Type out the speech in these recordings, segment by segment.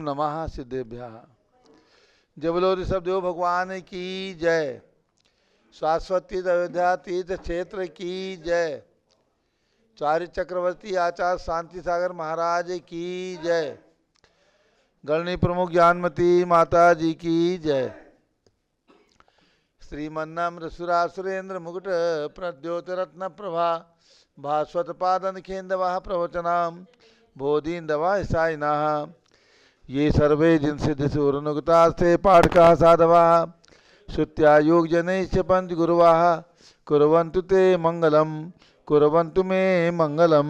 नमः सिद्धेभ्यः। जय बोलो ऋषभदेव भगवान की जय। शाश्वती अयोध्या तीर्थ क्षेत्र की जय। चार्य चक्रवर्ती आचार्य शांति सागर महाराज की जय। गणनी प्रमुख ज्ञानमती माता जी की जय। श्रीमन्नम्र सुरासुरेंद्र मुकुट प्रद्योतरत्न प्रभा भास्वत पादन खेन्दवाह प्रवचनाम बोधीन्दवा ईसाइनाः ये सर्वे जिनसिद्धि सूरनुगतास्ते पाठकाः साधवाः श्रुत्या योगजनैश्च पंच गुरुवाः कुर्वन्तु ते मंगलम कुर्वन्तु मे मंगलम।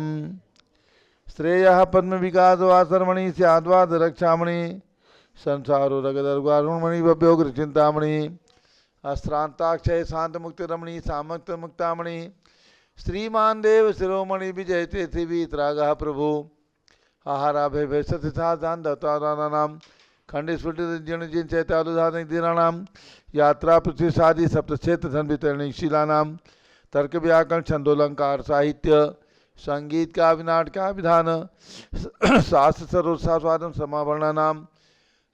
श्रेयः पद्म विकासवा सर्वणि स्याद्वाद रक्षामणि संसारो रगदर्वारुणमणि भव्योग्र चिंतामणि अस्त्रांताक्षय शांत मुक्त रमणी सामक्त मुक्तामणि श्रीमान देव शिरोमणि विजयते शिवीतरागः प्रभु आहाराभय भैसतिथादान दत्तादानानाम खंडे स्फुटित जीर्ण जिन चैतालुधान दीनानाम यात्रा पृथ्वी सादि सप्तक्षेत्र संवितरणी शीलानाम तर्क व्याकरण छंदोलंकार साहित्य संगीत का विनाट का विधान शास्त्र सर्वसास्वादम समावर्णानाम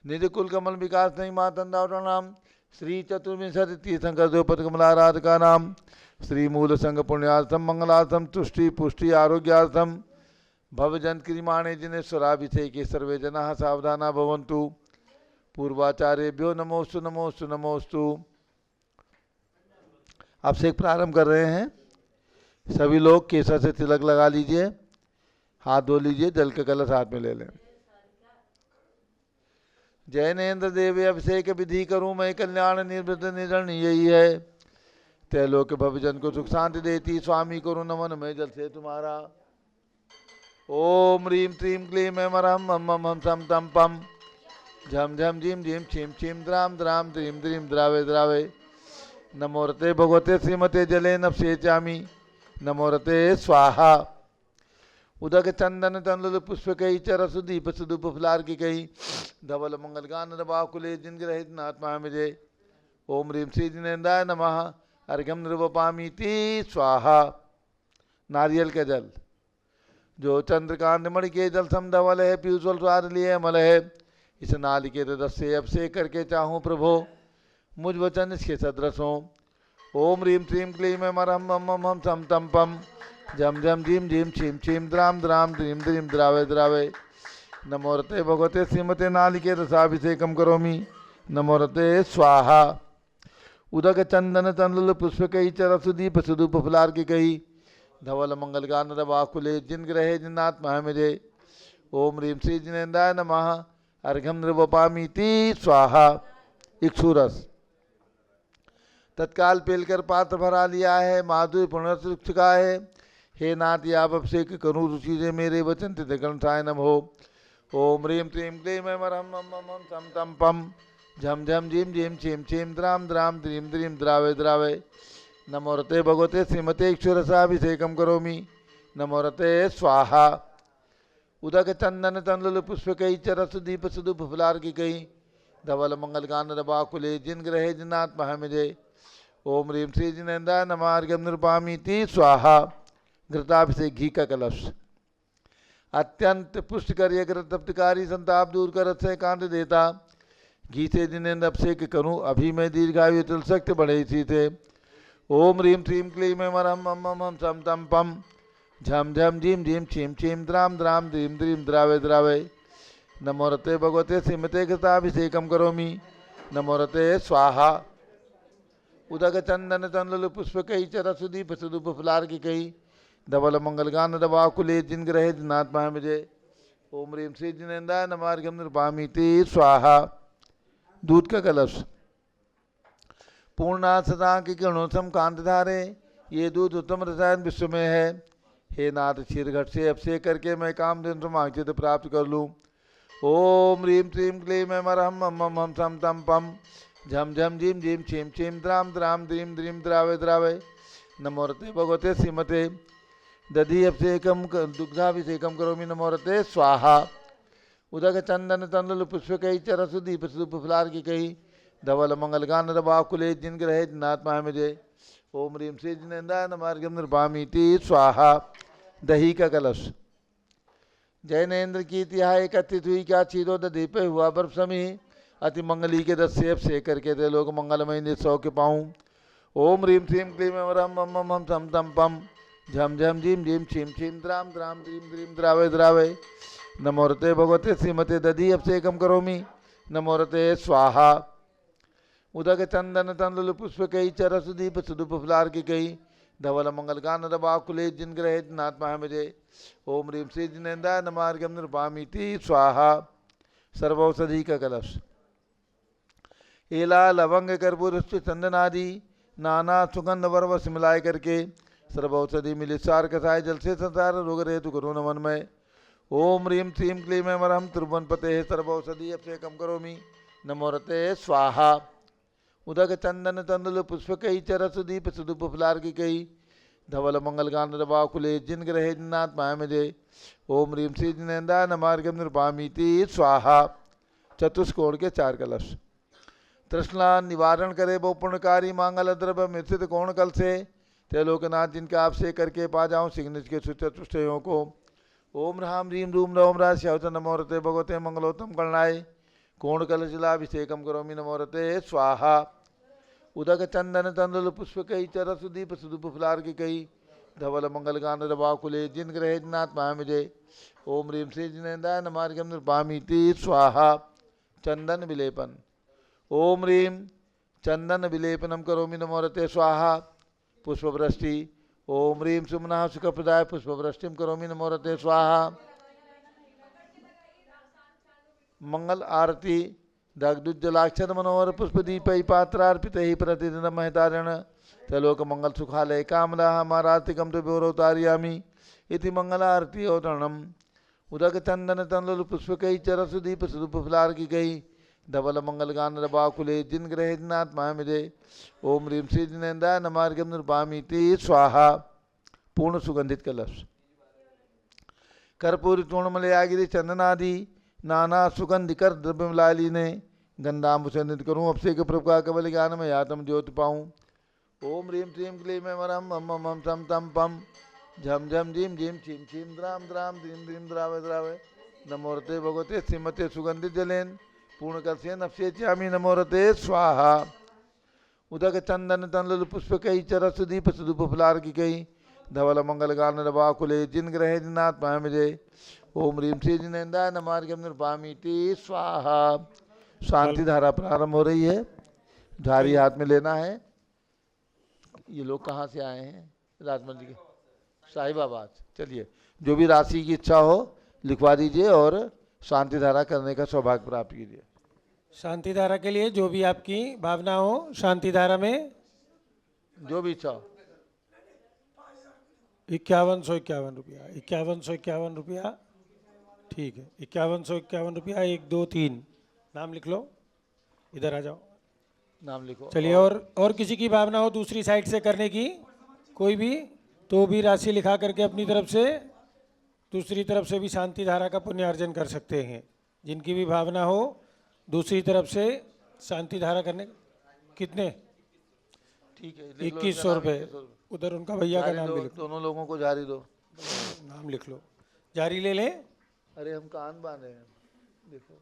निज कुल कमल विकास नहीं मातंदावरणाम श्री चतुर्विंशति तीर्थंकर द्रौपद कमलाराधका नाम श्री मूल संघ पुण्यार्थम मंगलार्थम तुष्टि पुष्टि आरोग्यार्थम भवजन क्रियमाणे जिनेश्वराभिषेके सर्वे जनाः सावधाना भवन्तु। पूर्वाचार्यभ्यो नमोस्तु नमोस्तु नमोस्तु। अब से एक प्रारंभ कर रहे हैं। सभी लोग केसर से तिलक लगा लीजिए, हाथ धो लीजिए, जल के कलश हाथ में ले लें। जैनेन्द्र देव अभिषेक विधि करूं मैं कल्याण निर्वृत निर्णय यही है। तैलोक भवजन को सुख शांति देती स्वामी करूं नमन मैं जल से तुम्हारा। ओम ह्रीं त्रीं क्लीं ऐं मरहं मम मम हम सम तम पम झम झम झीम झीम छीम छीम द्राम द्राम द्रीम द्रीम द्रावे द्रावे। नमो रते भगवते श्रीमते जले नपसेचामि नमो रते स्वाहा। उदक चंदन तंडुल पुष्प कई चरसु दीप सुदूप फुलार की कई धवल मंगल गान बाकुले जिन ग्रहित नात्मा मिजे। ओम ह्रीं श्री जिनेन्द्राय नमः अर्घ्यम निर्वपामीति स्वाहा। नारियल के जल जो चंद्रकांत मणि के जल सम धवल है पीयूषल स्वाद लिए अमल है। इस नाल के रस से अभिषेक करके चाहूँ प्रभो मुझ वचन इसके सदृश हो। ओम ह्रीं त्रीं क्लीं ऐं मरहं मम मम हम सम तम पम झम झम झीम झीम छीम छीम द्राम द्राम द्रीम द्रीम द्रावे द्रावे। नमो रते भगवते श्रीमते नालिके रसाभिषेकम करोमि नमो रते स्वाहा। उदक चंदन तंडुल पुष्प कई चरसु दीप सुदूप फुलार की कही धवल मंगल गान बाकुले जिन ग्रहे जिन्नात्मा मेरे। ओम ह्रीं श्री जिनेन्द्राय नमः अर्घ्यम निर्वपामीति स्वाहा। इक्षुरस तत्काल पेलकर पात्र भरा लिया है, माधुर्य पुनः चुका है। हे नाथ आप अभिषेक करूँ रुचि से मेरे वचन तिथकंठाय नम हो। ओम ह्रीं त्रीं क्लीं ऐं मरहं मम मम हम सम तम पम झम झम झीम झीम छीम छीम द्राम द्राम द्रीम द्रीम द्रावे द्रावे। नमो रते भगवते श्रीमते ईश्वरसाभिषेकम करोमि नमो रते स्वाहा। उदक चंदन तंडुल पुष्प कई चरसु दीप सुदूप फुलार की कई धवल मंगल गान बाकुले जिन ग्रहे जिन्नात्मा मिजे। ओम ह्रीं श्री जिनेन्द्राय नमः अर्घ्यम निर्वपामीति स्वाहा। घृताभिषेक घी का कलश अत्यंत पुष्ट कर तप्तकारी संताप दूर कर से कांत देता। घी से जिनेन्द्र अभिषेक करूँ अभी मैं दीर्घायु तुल शक्ति बढ़े इसी थे। ओम ह्रीं त्रीं क्लीं ऐं मरहं मम मम हम सम तम पम झम झम झीम झीम छीम छीम द्राम द्राम द्रीम द्रीम द्रावे द्रावे। नमो रते भगवते श्रीमते घृताभिषेकम करोमि नमो रते स्वाहा। उदक चंदन तंडुल पुष्प कई चरसु दीप सुदूप फुलार की कई धवल मंगल गान बाकुले जिन ग्रहे जिन्नात्मा मिजे। ओम ह्रीं श्री जिनेन्द्राय नमः अर्घ्यम निर्वपामीति स्वाहा। दूध का कलश पूर्णा सदा की किरणोत्तम कांत धारे ये दूध उत्तम रसायन विश्व में है। हे नाथ क्षीर घट से अभिषेक करके मैं काम दिन समाचित प्राप्त कर लूँ। ओम ह्रीं त्रीं क्लीं ऐं मरहं मम मम हम सम तम पम झम झम झीम झीम छीम छीम द्राम द्राम द्रीम द्रीम द्रावे द्रावे। नमो रते भगवते श्रीमते दधि अभिषेकम दुग्धाभिषेकम करोमि नमो रते स्वाहा। उदक चंदन तंडुल पुष्प कई चरसु दीप सुदूप फुलार की कही धवल मंगल गान बाकुले जिन ग्रहे जिन्नात्मा मुझे। ओम ह्रीं श्री जिनेन्द्राय नमः अर्घ्यम निर्वपामीति स्वाहा। दही का कलश जैनेन्द्र की तिहा एकत्रित हुई क्या क्षीरोद दीपे हुआ बर्फ समी अति मंगली के 10 सेब से करके दे लोग मंगलमय ने 100 के पाऊँ। ओम ह्रीम श्रीम क्लीम रम मम मम हम सम तम पम झम झम झीम झीम छीम छीम द्राम द्राम द्रीम द्रीम द्रावय द्रावय नमोरते भगवते श्रीमते दधी अभिषेकम करोमि नमोरते स्वाहा। उदक चंदन तंदुल पुष्प कई चरस दीप सुदुप फुलार की कई धवल मंगल गान रबाकुले जिन ग्रह नात्मा मुझे। ओम ह्रीम श्री जिनेन्द्र नमार्गम निर्वामीति स्वाहा। सर्वौषधि का कलश एला लवंग कर्पूर चंदन आदि नाना सुगंध वर्वश मिलाए करके सर्वौषधि मिले सार कसाय जल से संसार रोग रहे तु करो नमन में। ओम ह्रीम श्रीम क्लीम मरहम त्रिभुवन पते सर्वौषधि अभिषेकम करोमि नमोरते स्वाहा। उदक चंदन तंदुल पुष्प कई चरस दीप सुदुप फुलार की कई धवल मंगल गान रबाकुले जिन ग्रहे जिन्नाथ माया मुझे। ओम ह्रीम श्री जिनेन्द्र नमार्गम निर्वामीति स्वाहा। चतुष्कोण के 4 कलश तृष्णा निवारण करे वो पुण्यकारी मांगल द्रव्य मिश्रित कोण कल से त्रैलोकनाथ जिनके आपसे करके पा जाऊँ सिग्निज के चतुष्टयों को। ओम राम रीम रूम रौम राज श्यावत नमोरते भगवते मंगलोत्तम गणनाय कोण कल जलाभिषेकम करोमि नमोरते स्वाहा। उदक चंदन तंदुल पुष्प कई चरस दीप सुदुप फुलार की कई धवल मंगल गान रबाकुले जिन ग्रहे नाथ माया मुझे। ओम ह्रीम श्री जिनेन्द्र नमार्गम निर्वामीति स्वाहा। चंदन विलेपन ओम ह्रीम चंदन विलेपनम करोमि नमोरते स्वाहा। पुष्पवृष्टि ओम ह्रीम सुमना सुखप्रदाय पुष्पवृष्टिम करोमि नमोरते स्वाहा। मंगल आरती दग्धुज्जलाक्षर मनोहर पुष्पदीपै पात्रार्पित ही प्रतिदिन महतारण त्रैलोक मंगल सुखालय कामना हमारातिकम तो व्योरोतारियामी इति मंगल आरती अवतरणम। उदक चंदन तंदुल पुष्प कई चरस दीप सुदुप फुलार की गई धवल मंगल गान रबाकुले जिन ग्रहे नाथ माया मुझे। ओम ह्रीम श्री जिनेन्द्र नमार्गम निर्वामीति स्वाहा। पूर्ण सुगंधित कलश कर्पूरी तूर्णमलयागिरी चंदनादि नाना सुगंधिकर द्रव्य मिलाली ने गंधाम्बुसंदित करूँ अभिषेक प्रभु का कबल ज्ञान में यातम ज्योत पाऊँ। ओम ह्रीम श्रीम क्लीम मरम मम मम सम तम पम झम झम झीम झीम छीम छीम द्राम द्राम द्रीम द्रीम द्रावय द्रावय नमोरते भगवते श्रीमते सुगंधित जलेन पूर्ण कलसेन अभिषेच्यामि नमोरते स्वाहा। उदक चंदन तंदुल पुष्प कई चरस दीप सुदुप फुलार की कई धवल मंगल गान रबाकुले जिन ग्रहे जिन्नाथ माया मुझे। ओम ह्रीम श्री जिनेन्द्र नमार्गम निर्वामीति स्वाहा। शांति धारा प्रारंभ हो रही है। झारी हाथ में लेना है। ये लोग कहाँ से आए हैं? राजमंद जी के साहिबाबाद। चलिए जो भी राशि की इच्छा हो लिखवा दीजिए और शांति धारा करने का सौभाग्य प्राप्त कीजिए। शांति धारा के लिए जो भी आपकी भावना हो शांति धारा में जो भी इच्छा हो। 5151 रुपया 5151 रुपया ठीक है। 5151 रुपया 1 2 3 नाम लिख लो। इधर आ जाओ नाम लिखो। चलिए और किसी की भावना हो दूसरी साइड से करने की कोई भी तो भी राशि लिखा करके अपनी तरफ से दूसरी तरफ से भी शांति धारा का पुण्य अर्जन कर सकते हैं। जिनकी भी भावना हो दूसरी तरफ से शांति धारा करने कितने ठीक है 2100 रुपये उधर उनका भैया का नाम भी लिखो। दोनों लोगों को जारी दो। नाम लिख लो जारी ले लें। अरे हम कान बांधे हैं देखो।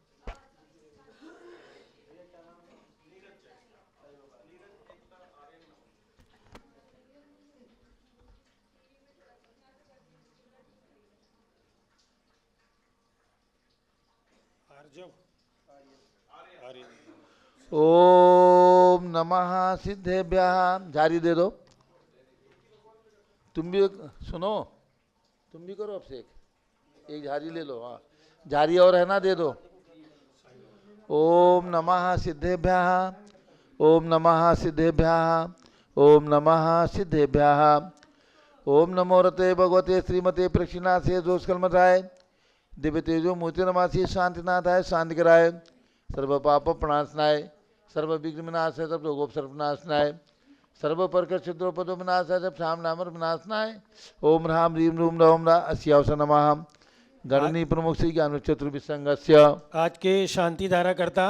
ओम नमः सिद्धेभ्यः। जारी दे दो। तुम भी सुनो तुम भी करो अभिषेक। एक झारी ले लो। हाँ झारी और है ना दे दो। ओम नमः सिद्धेभ्यः ओम नमः सिद्धेभ्यः ओम नमः सिद्धेभ्यः। ओम नमो रते भगवते श्रीमते प्रक्षिणा से दोषकलमताय दिव्य तेजो मूर्ति नमासी शांतिनाथाय शांति कराय सर्व पाप प्रणाशनाय सर्व विघ्न विनाशाय सर्व रोगोपसर्ग विनाशनाय सर्व प्रकृत चित्रोपदो विनाशाय सब श्याम नामर विनाशनाय। ओम राम रीम रूम रौम रा अस्यावस नमः। गणनी प्रमुख श्री ज्ञान चतुर्विसंगस्य। आज के शांति धारा करता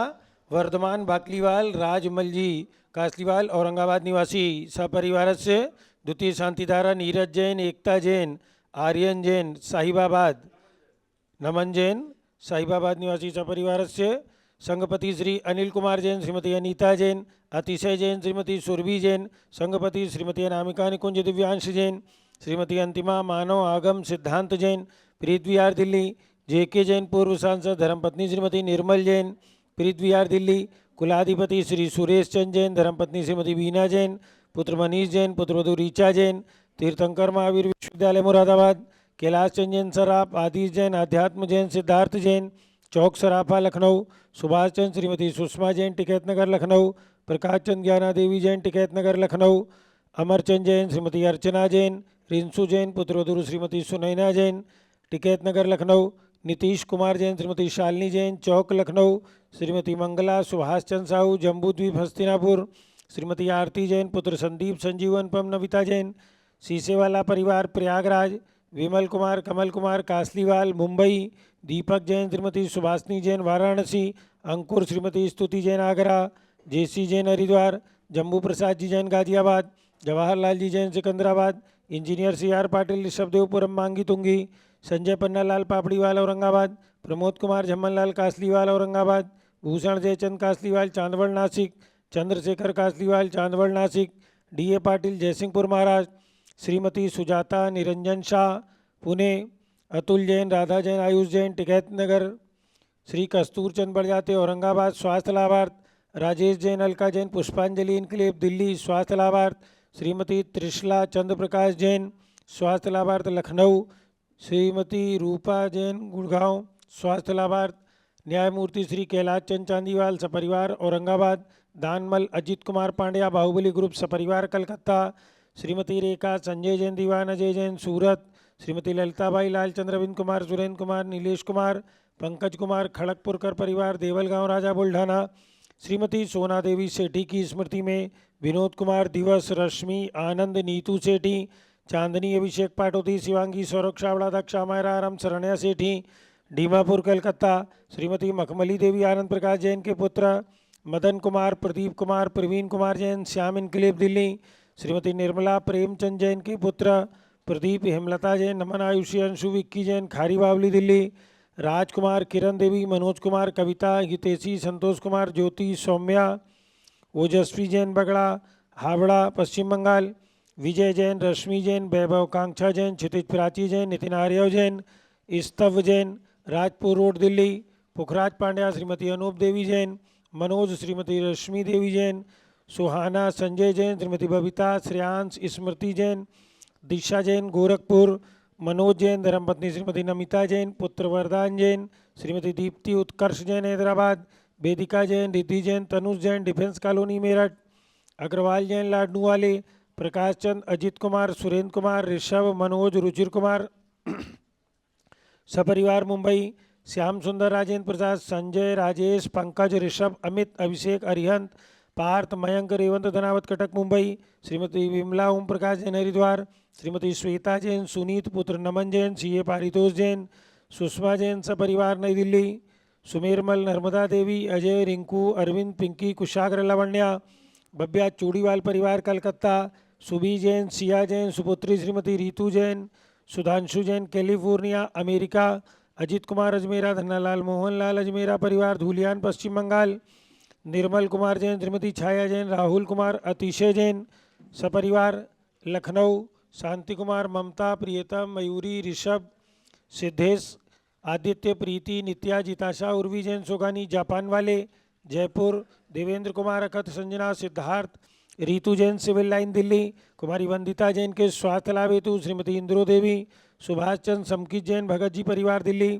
वर्धमान बाकलीवाल राजमल जी कासलीवाल औरंगाबाद निवासी सपरिवार से द्वितीय शांति धारा नीरज जैन एकता जैन आर्यन जैन साहिबाबाद नमन जैन साहिबाबाद निवासी सपरिवारस्य संघपति श्री अनिल कुमार जैन, श्रीमती अनीता जैन, अतिशय जैन, श्रीमती सुरभि जैन, संघपति श्रीमती अनामिका निकुंज दिव्यांश जैन, श्रीमती अंतिमा मानव आगम सिद्धांत जैन, प्रीत विहार दिल्ली। जेके जैन पूर्व सांसद, धर्मपत्नी श्रीमती निर्मल जैन, प्रीत विहार दिल्ली। कुलाधिपति श्री सुरेश चंद जैन, धर्मपत्नी श्रीमती बीना जैन, पुत्र मनीष जैन, पुत्रवधू रीचा जैन, तीर्थंकर महावीर विश्वविद्यालय मुरादाबाद। कैलाश चंद जैन सराफ, आदिश जैन, अध्यात्म जैन, सिद्धार्थ जैन, चौक सराफा लखनऊ। सुभाष चंद श्रीमती सुषमा जैन, टिकैत नगर लखनऊ। प्रकाश चंद ज्ञाना देवी जैन, टिकैत नगर लखनऊ। अमरचंद जैन श्रीमती अर्चना जैन, रिंसू जैन, पुत्रवधू श्रीमती सुनैना जैन, टिकैत नगर लखनऊ। नीतीश कुमार जैन श्रीमती शालिनी जैन, चौक लखनऊ। श्रीमती मंगला सुभाष चंद साहू, जम्बूद्वीप हस्तिनापुर। श्रीमती आरती जैन, पुत्र संदीप संजीवन पम नविता जैन, सीसेवाला परिवार प्रयागराज। विमल कुमार कमल कुमार कासलीवाल मुंबई। दीपक Jain Shrimati Subhashini Jain Varanasi. Ankur Shrimati Stuti Jain Agra. J C Jain Haridwar. Jambu Prasad ji Jain Ghaziabad. Jawaharlal ji Jain Secunderabad. Engineer C R Patil Rishabhdevpuram Mangi Tungi. Sanjay Pannalal Papdiwal Aurangabad. Pramod Kumar Jhammanlal Kasliwal Aurangabad. Bhushan Jaichand Kasliwal Chandwad Nashik. Chandrashekhar Kasliwal Chandwad Nashik. D A Patil Jaysingpur Maharashtra. Shrimati Sujata Niranjan Shah Pune. Atul Jain Radha Jain Ayush Jain Tikait Nagar. Shri Kastur Chand Barjatya Aurangabad स्वास्थ्य लाभार्थ। राजेश जैन अलका जैन पुष्पांजलि इनक्लेव दिल्ली स्वास्थ्य लाभार्थ। श्रीमती त्रिशला चंद्र प्रकाश जैन स्वास्थ्य लाभार्थ लखनऊ। श्रीमती रूपा जैन गुड़गांव स्वास्थ्य लाभार्थ। न्यायमूर्ति श्री कैलाश चंद चांदीवाल सपरिवार औरंगाबाद। दानमल अजित कुमार पांड्या बाहुबली ग्रुप सपरिवार कलकत्ता। श्रीमती रेखा संजय जैन दीवान अजय जैन सूरत। श्रीमती ललिताबाई लालचंद्र अरविंद कुमार सुरेंद्र कुमार नीलेश कुमार पंकज कुमार खड़गपुरकर परिवार देवलगांव राजा बुल्ढाना। श्रीमती सोना देवी सेठी की स्मृति में विनोद कुमार दिवस रश्मि आनंद नीतू सेठी चांदनी अभिषेक पाटोती शिवांगी सौरभ छावड़ा दक्षा मायरा आराम शरण्या सेठी डीमापुर कलकत्ता। श्रीमती मखमली देवी आनंद प्रकाश जैन के पुत्र मदन कुमार प्रदीप कुमार प्रवीण कुमार जैन श्याम इनक्लेव दिल्ली। श्रीमती निर्मला प्रेमचंद जैन के पुत्र प्रदीप हेमलता जैन नमन आयुषी अंशु विक्की जैन खारी बावली दिल्ली। राजकुमार किरण देवी मनोज कुमार कविता हितेशी संतोष कुमार ज्योति सौम्या ओजस्वी जैन बगड़ा हावड़ा पश्चिम बंगाल। विजय जैन रश्मि जैन वैभव कांक्षा जैन क्षितिज प्राची जैन नितिन आर्यव जैन स्तव जैन राजपुर रोड दिल्ली। पुखराज पांड्या श्रीमती अनूप देवी जैन मनोज श्रीमती रश्मि देवी जैन सुहाना संजय जैन श्रीमती बबीता श्रेयांश स्मृति जैन दिशा जैन गोरखपुर। मनोज जैन धर्मपत्नी श्रीमती नमिता जैन पुत्र वरदान जैन श्रीमती दीप्ति उत्कर्ष जैन हैदराबाद। वेदिका जैन रिद्धि जैन तनुष जैन डिफेंस कॉलोनी मेरठ। अग्रवाल जैन लाडनू वाले। प्रकाश चंद अजित कुमार सुरेंद्र कुमार ऋषभ मनोज रुचिर कुमार सपरिवार मुंबई। श्याम सुंदर राजेंद्र प्रसाद संजय राजेश पंकज ऋषभ अमित अभिषेक अरिहंत पार्थ मयंक रेवंत धनावत कटक मुंबई। श्रीमती विमला ओम प्रकाश जैन हरिद्वार। श्रीमती श्वेता जैन सुनीत पुत्र नमन जैन सीए पारितोष जैन सुषमा जैन सपरिवार नई दिल्ली। सुमेरमल नर्मदा देवी अजय रिंकू अरविंद पिंकी कुशाग्र लावण्या बब्या चूड़ीवाल परिवार कलकत्ता। सुबी जैन सिया जैन सुपुत्री श्रीमती रीतू जैन सुधांशु जैन कैलिफोर्निया अमेरिका। अजित कुमार अजमेरा धन्नालाल मोहनलाल अजमेरा परिवार धूलियान पश्चिम बंगाल। निर्मल कुमार जैन श्रीमती छाया जैन राहुल कुमार अतिशय जैन सपरिवार लखनऊ। शांति कुमार ममता प्रियतम मयूरी ऋषभ सिद्धेश आदित्य प्रीति नित्या जिताशा उर्वी जैन सोगानी जापान वाले जयपुर। देवेंद्र कुमार अखत संजना सिद्धार्थ रीतु जैन सिविल लाइन दिल्ली। कुमारी वंदिता जैन के स्वास्थ्य लाभ हेतु श्रीमती इंद्रो देवी सुभाष चंद समकित जैन भगत जी परिवार दिल्ली।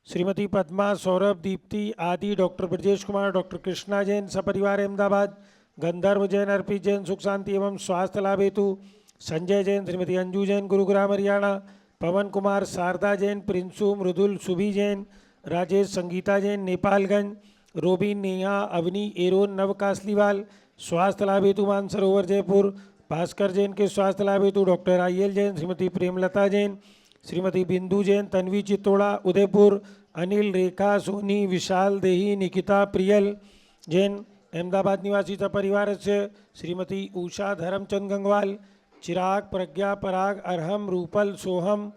श्रीमती पद्मा सौरभ दीप्ति आदि डॉक्टर ब्रजेश कुमार डॉक्टर कृष्णा जैन सपरिवार अहमदाबाद। गंधर्व जैन अर्पित जैन सुख शांति एवं स्वास्थ्य लाभ हेतु संजय जैन श्रीमती अंजू जैन गुरुग्राम हरियाणा। पवन कुमार शारदा जैन प्रिंसू मृदुल सुभी जैन राजेश संगीता जैन नेपालगंज। रोबिन नेहा अवनी एरोन नव कासलीवाल स्वास्थ्य लाभ हेतु मानसरोवर जयपुर। भास्कर जैन के स्वास्थ्य लाभ हेतु डॉक्टर आईएल जैन श्रीमती प्रेमलता जैन श्रीमती बिंदु जैन तन्वी चित्तोड़ा उदयपुर। अनिल रेखा सोनी विशाल देही निकिता प्रियल जैन अहमदाबाद निवासी सपरिवार से। श्रीमती उषा धर्मचंद गंगवाल। चिराग प्रज्ञा पराग अरहम रूपल सोहम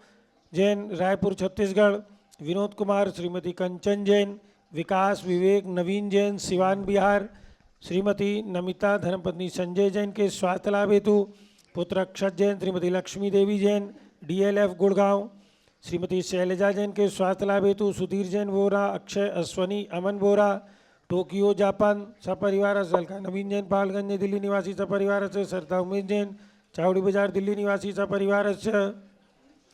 जैन रायपुर छत्तीसगढ़। विनोद कुमार, श्रीमती कंचन जैन, विकास, विवेक, नवीन जैन, सिवान बिहार, श्रीमती नमिता धर्मपत्नी संजय जैन के स्वास्थ्य लाभ हेतु, पुत्र अक्षत जैन, श्रीमती लक्ष्मी देवी जैन, डीएलएफ गुड़गांव, श्रीमती शैलजा जैन के स्वास्थ्य लाभ हेतु, सुधीर जैन वोरा, अक्षय अश्वनी, अमन वोरा, टोक्यो जापान सपरिवार का नवीन जैन, पालगंज दिल्ली निवासी सपरिवार से, सरदा उमेश जैन, चावड़ी बाजार दिल्ली निवासी सपरिवार से,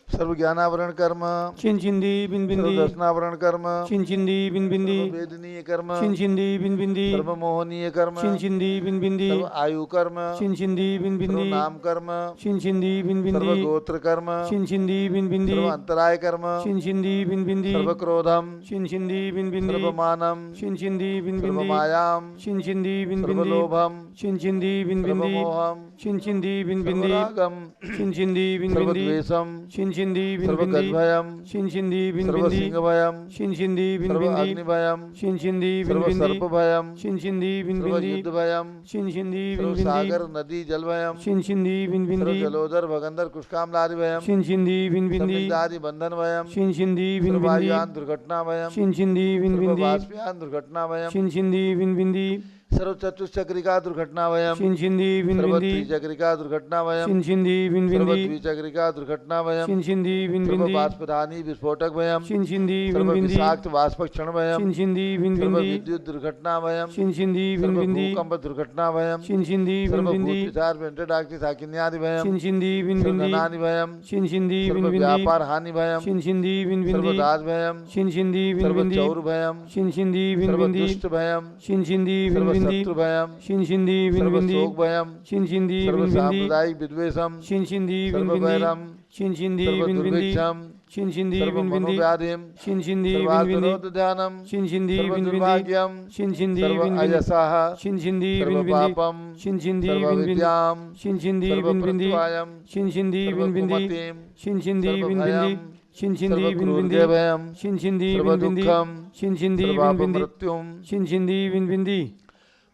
सर्व ज्ञानावरण कर्म, चिंचिंदी बिनबिंदी, सर्व दर्शनावरण कर्म, चिंचिंदी बिनबिंदी, सर्व वेदनीय कर्म, चिंचिंदी बिनबिंदी, सर्व मोहनीय कर्म, चिंचिंदी बिनबिंदी, सर्व आयु कर्म, चिंचिंदी सर्व बिनबिंदी, नाम कर्म, चिंचिंदी सर्व बिनबिंदी, गोत्र कर्म, चिंचिंदी बिनबिंदी, सर्व अंतराय कर्म, चिंचिंदी बिनबिंदी, सर्व क्रोधम, चिंचिंदी बिनबिंदी, सर्व मानम, चिंचिंदी सर्व बिनबिंदी, मायाम, चिंचिंदी सर्व बिनबिंदी, लोभम, चिंचिंदी सर्व बिनबिंदी, मोहम, चिंचिंदी सर्व बिनबिंदी, रागम, चिंचिंदी सर्व बिनबिंदी, द्वेषम, चिंचिंदी सर्व बिनबिंदी, गजभयम, चिंचिंदी सर्व बिनबिंदी, सिंह भयम, चिंचिंदी सर्व बिनबिंदी, अग्निभयम, चिंचिंदी सर्व बिनबिंदी, सर्प भयम, चिंचिंदी सर्व बिनबिंदी, युद्ध भयम, चिंचिंदी सर्व बिनबिंदी, सागर नदी जल भयम, चिंचिंदी सर्व बिनबिंदी, जलोदर भगंदर कुष्कामलादि भयम, चिंचिंदी बिनबिंदी, संदिग्धादि बंधन भयम, चिंचिंदी सर्व बिनबिंदी, वायुयान दुर्घटना भयम, चिंचिंदी सर्व बिनबिंदी, वाष्पयान दुर्घटना भयम, चिंचिंदी बिनबिंदी, सर्व चतुष्चक्रिका दुर्घटना भयम, चिंचिंदी सर्व बिनबिंदी, त्रिचक्रिका दुर्घटना भयम, चिंचिंदी सर्व बिनबिंदी, द्विचक्रिका दुर्घटना भयम, चिंचिंदी सर्व बिनबिंदी, बाष्पधानी विस्फोटक भयम, चिंचिंदी सर्व बिनबिंदी, विषाक्त वाष्पक्षण भयम, चिंचिंदी सर्व बिनबिंदी, विद्युत दुर्घटना भयम, चिंचिंदी सर्व बिनबिंदी, भूकंप दुर्घटना भयम, चिंचिंदी सर्व बिनबिंदी, भूतिसार वेंटडाक्टी साकिन्यादि भयम, चिंचिंदी सर्व बिनबिंदी, धनानि भयम, चिंचिंदी सर्व बिनबिंदी, व्यापार हानि भयम, चिंचिंदी सर्व बिनबिंदी, दास भयम, चिंचिंदी सर्व बिनबिंदी, चौर भयम, चिंचिंदी सर्व बिनबिंदी, दुष्ट भयम, चिंचिंदी सर्व बिनबिंदी, शत्रु भयम, चिंचिंदी सर्व बिनबिंदी, शोक भयम, चिंचिंदी सर्व बिनबिंदी, सांप्रदायिक विद्वेषम, चिंचिंदी सर्व बिनबिंदी, वैरम, चिंचिंदी सर्व बिनबिंदी, दुर्भिक्षम, चिंचिंदी सर्व बिनबिंदी, मनोव्याधिम, चिंचिंदी सर्व बिनबिंदी, आतुरोध ध्यानम, चिंचिंदी सर्व बिनबिंदी, दुर्भाग्यम, चिंचिंदी सर्व बिनबिंदी, अयसाह, चिंचिंदी सर्व बिनबिंदी, पापम, चिंचिंदी सर्व बिनबिंदी, विद्याम, चिंचिंदी सर्व बिनबिंदी, प्रत्यवायम, चिंचिंदी सर्व बिनबिंदी, कुमतिम, चिंचिंदी सर्व बिनबिंदी, भयम, चिंचिंदी सर्व बिनबिंदी, क्रूरगे भयम, चिंचिंदी सर्व बिनबिंदी, दुःखम, चिंचिंदी सर्व बिनबिंदी, अपमृत्युम। चिंचिंदी बिनबिंदी।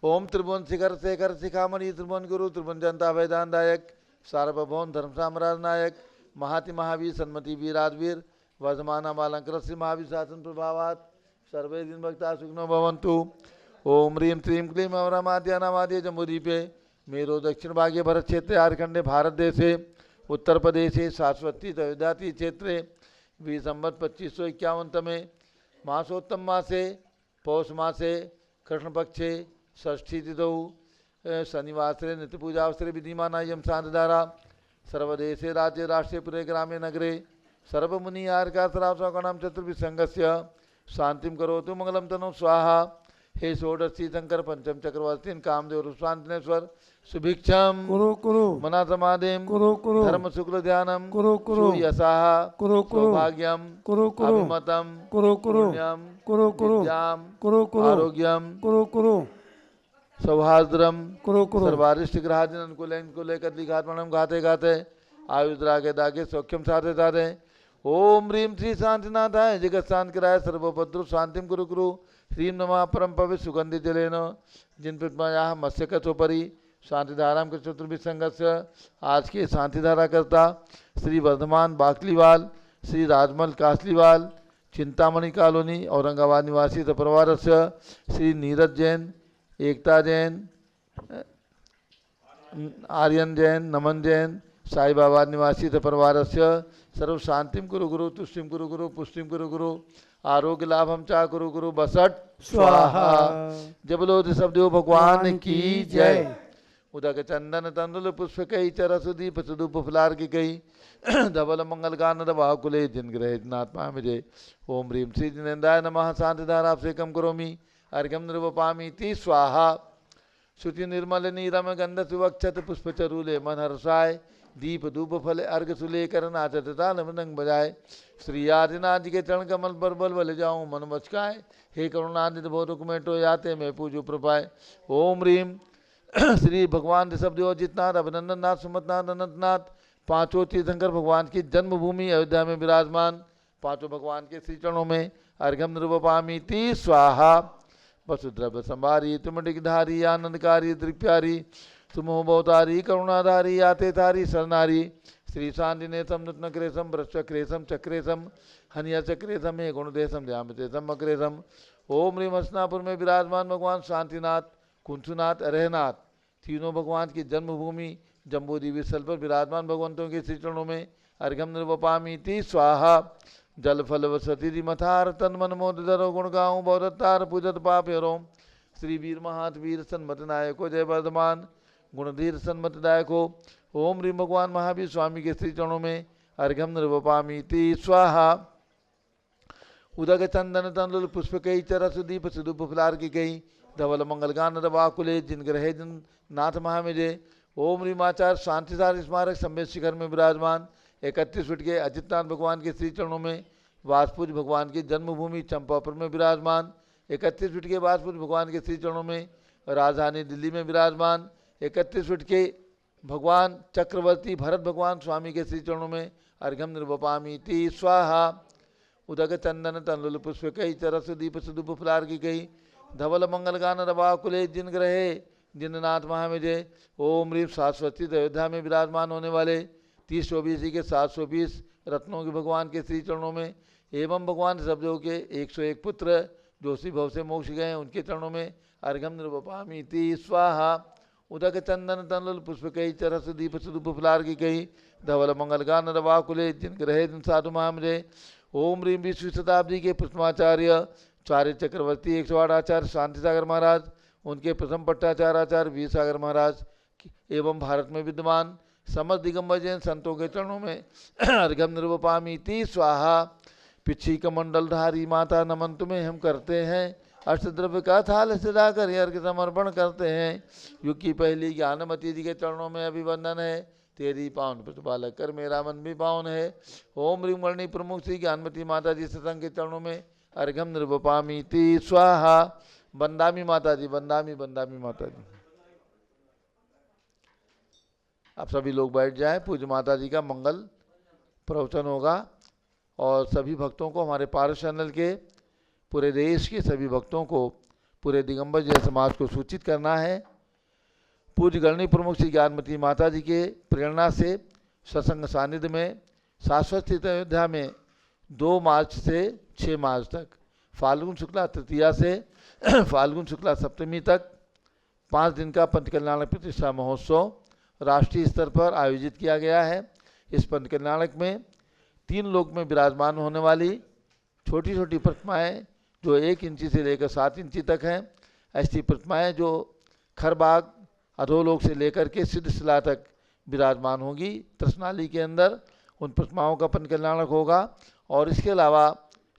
ओम त्रिभुवन शिखर शेखर शिखामणि त्रिभुवन गुरु त्रिभुवन जनता वैदान दायक सार्वभौम धर्म साम्राज्य नायक महाति महावीर सन्मति वीराजवीर वर्धमान बालंकर श्री महावीर शासन प्रभावात सर्वे दिन भक्ता सुखनो भवन्तु। ओम ह्रीं श्रीं क्लीं अवरमाद्यानामाद्य जम्बूद्वीपे मेरो दक्षिण भागे भरत क्षेत्रे आर्खंडे भारत देशे उत्तर प्रदेशे शाश्वती तयोदाती क्षेत्रे विसंवत 2551 में मासोत्तम मासे पौष मासे कृष्ण पक्षे षष्ठी तिथौ शनिवासरे नित्य पूजावसरे विधिमाना यम शांतधारा सर्वदेशे राज्ये राष्ट्रे पुरे ग्रामे नगरे सर्वमुनि आर्का सरावसकणाम चतुर्विसंगस्य शांतिम करोतु मंगलम तनु स्वाहा। हे षोडशी शंकर पंचम चक्रवर्ती कामदेव शांतिनेश्वर सुभिक्षम कुरु कुरु मना समाधिम कुरु कुरु धर्म शुक्ल ध्यानम कुरु कुरु यशाह कुरु कुरु सौभाग्यम कुरु कुरु अभिमतम कुरु कुरु पुण्यम कुरु कुरु विद्याम कुरु कुरु आरोग्यम कुरु कुरु सौहार्द्रम कुरु कुरु सर्वारिष्ट ग्रहादिन अनुकूलन को लेकर दिघात्मनम गाते गाते आयुष रागे दागे सौख्यम साधे साधे। ओम ह्रीं श्री शांतिनाथाय जगत शांत कराय सर्वोपद्रव शांतिम कुरु कुरु ह्रीं नमः परम पवित्र सुगंधि जलेन जिन प्रतिमाया मत्स्यकथोपरि शांतिधाराम के चतुर्विसंगस्य। आज के शांतिधारा करता श्री वर्धमान बाकलीवाल श्री राजमल कासलीवाल चिंतामणि कॉलोनी औरंगाबाद निवासी परिवार से श्री नीरज जैन एकता जैन आर्यन जैन नमन जैन साई बाबा निवासी परिवार से सर्व शांतिम कुरु गुरु तुष्टिम कुरु गुरु पुष्टिम कुरु गुरु आरोग्य लाभम चा कुरु गुरु बसट स्वाहा। जबलो शब्दो भगवान की जय। उदक चंदन तंदुल पुष्प कई चरसुदीप सुदूप फुलार की कई धवल मंगल गान बाहुकुले जिन ग्रह नात्मा विजय। ओम ह्रीं श्री जिनेन्द्राय नमः शांतिधारा से कम करोमि अर्घ्यम निर्वपामि ति स्वाहा। शुचि निर्मल नीरम गंध सुवक्षत पुष्प चरूले मन हर्षाय दीप धूप फल अर्घ सुलेकर नाचत ताल मृदंग बजाए। श्री आदिनाथ जी के चरण कमल पर बल बल जाऊं मन बचकाए। हे करुणानिधि भो रुकमेटो याते मैं पूजो प्रपाए। ओम ह्रीं श्री भगवान ऋषभदेव जितनाथ अभिनंदन नाथ सुमतनाथ अनंतनाथ पांचों तीर्थंकर भगवान की जन्मभूमि अयोध्या में विराजमान पांचों भगवान के श्री चरणों में अर्घ्यम निर्वपामि ति स्वाहा। वसुद्रव्य संभारी तुमडिकधारी आनंदकारी दृप्यारी तुमो बहुतारी करुणाधारी आते तारी शरणारी श्री शांतिनेशम नग्रेशम वृक्षक्रेशम चक्रेशम हनिया चक्रेशम हे गुणदेशम ध्यामतेशम अग्रेशम। ओम ह्रीम हसनापुर में विराजमान भगवान शांतिनाथ, कुंसुनाथ, अरहनाथ, तीनों भगवान की जन्मभूमि जम्बूद्वीप स्थल पर विराजमान भगवंतों के श्री चरणों में अर्घ्यम निर्वपामीति स्वाहा। जल फल वसति मथार तन मन मोद धरो गुण गाऊं बौद्धतार पूजत पाप हरो। श्री वीर महात वीर सन्मत नायको जय वर्धमान गुणधीर सन्मतदायक हो। ओम ह्रीम भगवान महावीर स्वामी के श्री चरणों में अर्घ्यम निर्वपामीति स्वाहा। उदक चंदन तंडुल पुष्प कई चरस दीप सुदुप फुलार की कई धवल मंगल गान रवाकुले जिन ग्रहे जिन नाथ महामेजे। ओम ह्रीम आचार्य शांतिसार स्मारक संवेद शिखर में विराजमान 31 फीट के अजितनाथ भगवान के श्री चरणों में वासपुज भगवान की जन्मभूमि चंपापुर में विराजमान 31 फीट के वासपुज भगवान के श्री चरणों में राजधानी दिल्ली में विराजमान 31 फीट के भगवान चक्रवर्ती भरत भगवान स्वामी के श्री चरणों में अर्घ्यम निर्वपामीति स्वाहा। उदक चंदन तंडुल पुष्प कई चरस दीप सुदुप फुलार की कई धवल मंगल गान रवाकुले जिन ग्रहे जिननाथ महामेजय। ओम ह्रीम शाश्वती अयोध्या में विराजमान होने वाले 30 चौबीसी के 720 रत्नों के भगवान के श्री चरणों में एवं भगवान शब्दों के 101 पुत्र जो उसी भव से मोक्ष गए उनके चरणों में अर्घ्यम निर्वपामीति स्वाहा। उदक चंदन तंडुल पुष्प कई चरस दीप सुदुप फुलार की कई धवल मंगल गान रवाकुले जिन ग्रहे जिन साधु महामेजय। ओम ह्रीम विश्व शताब्दी के प्रथमाचार्य चार्य चक्रवर्ती 108 आचार्य शांति सागर महाराज, उनके प्रथम पट्टाचार्य आचार्य वीर सागर महाराज एवं भारत में विद्यमान समस्त दिगंबर जैन संतों के चरणों में अर्घ्यम निर्वपामीति स्वाहा। पिछी कमंडलधारी माता नमन तुम्हें हम करते हैं, अष्टद्रव्य का थाल सजा कर अर्घ्य समर्पण करते हैं। युग की पहली ज्ञानमती जी के चरणों में अभिवंदन है, तेरी पावन प्रतिपालक कर मेरा मन भी पावन है। ओम ह्रीम वर्णी प्रमुख श्री ज्ञानमती माता जी सत्संग के चरणों में अर्घ्यम निर्वपामीति स्वाहा। बंदामी माता जी, बंदामी बंदामी माता जी। आप सभी लोग बैठ जाएं, पूज्य माता जी का मंगल प्रवचन होगा और सभी भक्तों को, हमारे पारस चैनल के पूरे देश के सभी भक्तों को, पूरे दिगंबर जैन समाज को सूचित करना है। पूज्य गणनी प्रमुख श्री ज्ञानमती माता जी के प्रेरणा से सत्संग सानिध्य में शाश्वत स्थित अयोध्या में 2 मार्च से 6 मार्च तक, फाल्गुन शुक्ला तृतीया से फाल्गुन शुक्ला सप्तमी तक 5 दिन का पंच कल्याणक प्रतिष्ठा महोत्सव राष्ट्रीय स्तर पर आयोजित किया गया है। इस पंच कल्याणक में 3 लोक में विराजमान होने वाली छोटी छोटी प्रतिमाएँ जो 1 इंची से लेकर 7 इंची तक हैं, ऐसी प्रतिमाएँ जो खरबाग अधोलोक से लेकर के सिद्धशिला तक विराजमान होंगी तृष्णाली के अंदर, उन प्रतिमाओं का पंच कल्याणक होगा। और इसके अलावा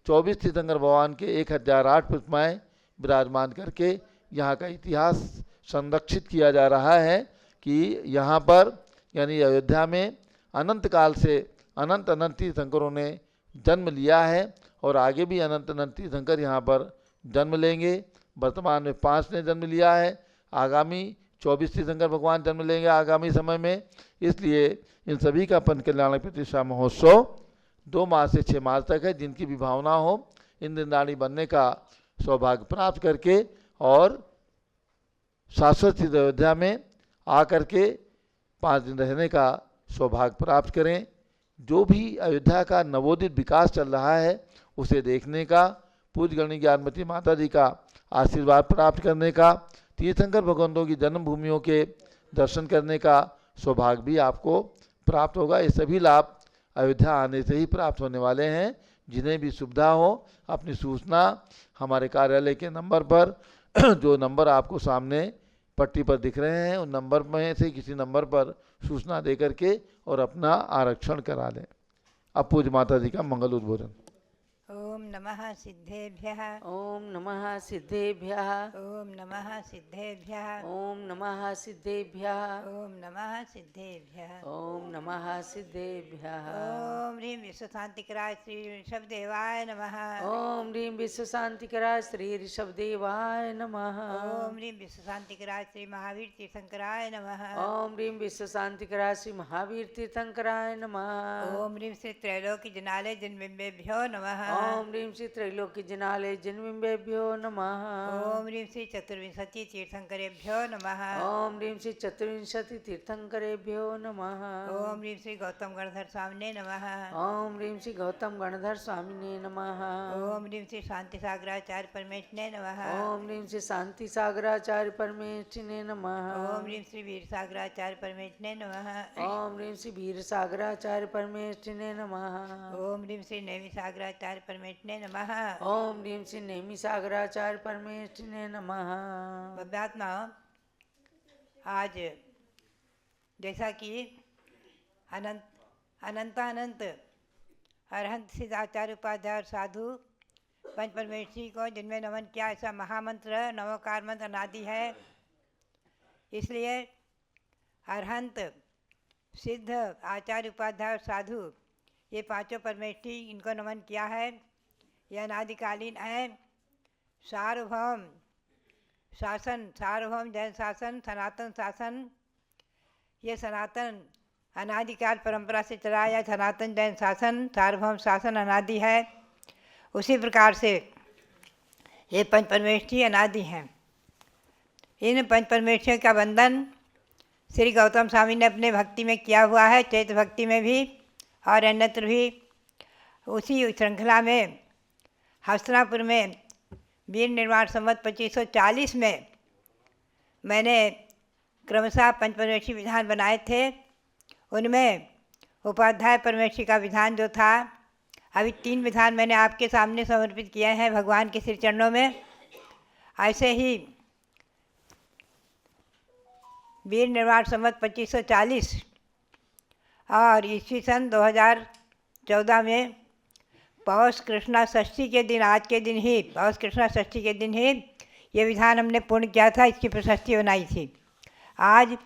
24 तीर्थंकर भगवान के 1008 प्रतिमाएँ विराजमान करके यहाँ का इतिहास संरक्षित किया जा रहा है कि यहाँ पर यानी अयोध्या में अनंत काल से अनंत अनंत तीर्थंकरों ने जन्म लिया है और आगे भी अनंत अनंत तीर्थंकर यहाँ पर जन्म लेंगे। वर्तमान में 5 ने जन्म लिया है, आगामी 24 तीर्थंकर भगवान जन्म लेंगे आगामी समय में। इसलिए इन सभी का पंच कल्याणक प्रतिष्ठा महोत्सव 2 मार्च से 6 मार्च तक है। जिनकी भी भावना हो इंद्रदानी बनने का सौभाग्य प्राप्त करके और शाश्वत स्थित अयोध्या में आकर के 5 दिन रहने का सौभाग्य प्राप्त करें। जो भी अयोध्या का नवोदित विकास चल रहा है उसे देखने का, पूज्य गणनी ज्ञानमती माता जी का आशीर्वाद प्राप्त करने का, तीर्थंकर भगवंतों की जन्मभूमियों के दर्शन करने का सौभाग्य भी आपको प्राप्त होगा। ये सभी लाभ अयोध्या आने से ही प्राप्त होने वाले हैं। जिन्हें भी सुविधा हो अपनी सूचना हमारे कार्यालय के नंबर पर, जो नंबर आपको सामने पट्टी पर दिख रहे हैं, उन नंबर में से किसी नंबर पर सूचना दे करके और अपना आरक्षण करा लें। अब पूज्य माता जी का मंगल उद्बोधन। ओम नमः सिद्धेभ्यः। ओम नमः सिद्धेभ्यः। ओम नमः सिद्धेभ्यः। ओम नमः सिद्धेभ्यः। ओम नमः सिद्धेभ्यः। ओम नमः सिद्धेभ्यः। ओम ह्रीं विश्वशांतिकराय श्री ऋषभदेवाय नमः। ओम ह्रीं विश्वशांतिकराय श्री ऋषभदेवाय नमः। ओम ह्रीं विश्वशांतिकराय श्री महावीर तीर्थंकराय नमः। ओम ह्रीं विश्वशांतिकराय श्री महावीर तीर्थंकराय नमः। ओम ह्रीं श्री त्रैलोकी जनालय जन्मबिंबेभ्यो नमः। ओम ह्रीं ह्रीं श्री त्रैलोक्य जिनालय जिन्बिम्बेभ्यो नमः। ओम ह्रीं श्री चतुर्विंशति तीर्थंकरेभ्यो नमः। ओम ह्रीं श्री चतुर्विंशति तीर्थंकरेभ्यो नमः। ओम ह्रीं श्री गौतम गणधर स्वामिने नमः। ओम ह्रीं श्री गौतम गणधर स्वामिने नमः। ओम ह्रीं श्री शांति सागराचार्य परमेश्वरने नमः। ओम ह्रीं श्री शांति सागराचार्य परमेष्ठिने नमः। ओम ह्रीं श्री वीर सागराचार्य परमेश्वरने नमः। ओम ह्रीं श्री वीर सागराचार्य परमेष्ठिने नमः। ओम ह्रीं श्री नैमी सागराचार्य परमेश्वरने नमः। ओम ह्रीं श्री नेमि सागराचार्य परमेष्ठिने नमः। भव्यात्मा, आज जैसा कि अनंत अरहंत सिद्ध आचार्य उपाध्याय और साधु पंच परमेश्वरी को जिनमें नमन किया, ऐसा महामंत्र नमोकार मंत्र अनादि है। इसलिए अरहंत सिद्ध आचार्य उपाध्याय और साधु ये पांचों परमेष्ठी, इनको नमन किया है। ये अनादिकालीन है। सार्वभौम शासन, सार्वभौम जैन शासन, सनातन शासन, ये सनातन अनादिकाल परंपरा से चला आया सनातन जैन शासन, सार्वभौम शासन अनादि है। उसी प्रकार से ये पंच परमेष्ठी अनादि हैं। इन पंच परमेष्ठियों का वंदन श्री गौतम स्वामी ने अपने भक्ति में किया हुआ है, चैत भक्ति में भी और अन्यत्र भी। उसी श्रृंखला में हस्तिनापुर में वीर निर्माण संवत 2540 में मैंने क्रमशः पंच परमेष्ठी विधान बनाए थे। उनमें उपाध्याय परमेष्ठी का विधान जो था, अभी 3 विधान मैंने आपके सामने समर्पित किए हैं भगवान के श्री चरणों में। ऐसे ही वीर निर्माण संवत 2540 और ईस्वी सन 2014 में पौष कृष्णा षष्ठी के दिन, आज के दिन ही पौष कृष्णा षष्ठी के दिन ही ये विधान हमने पूर्ण किया था, इसकी प्रशस्ति बनाई थी। आज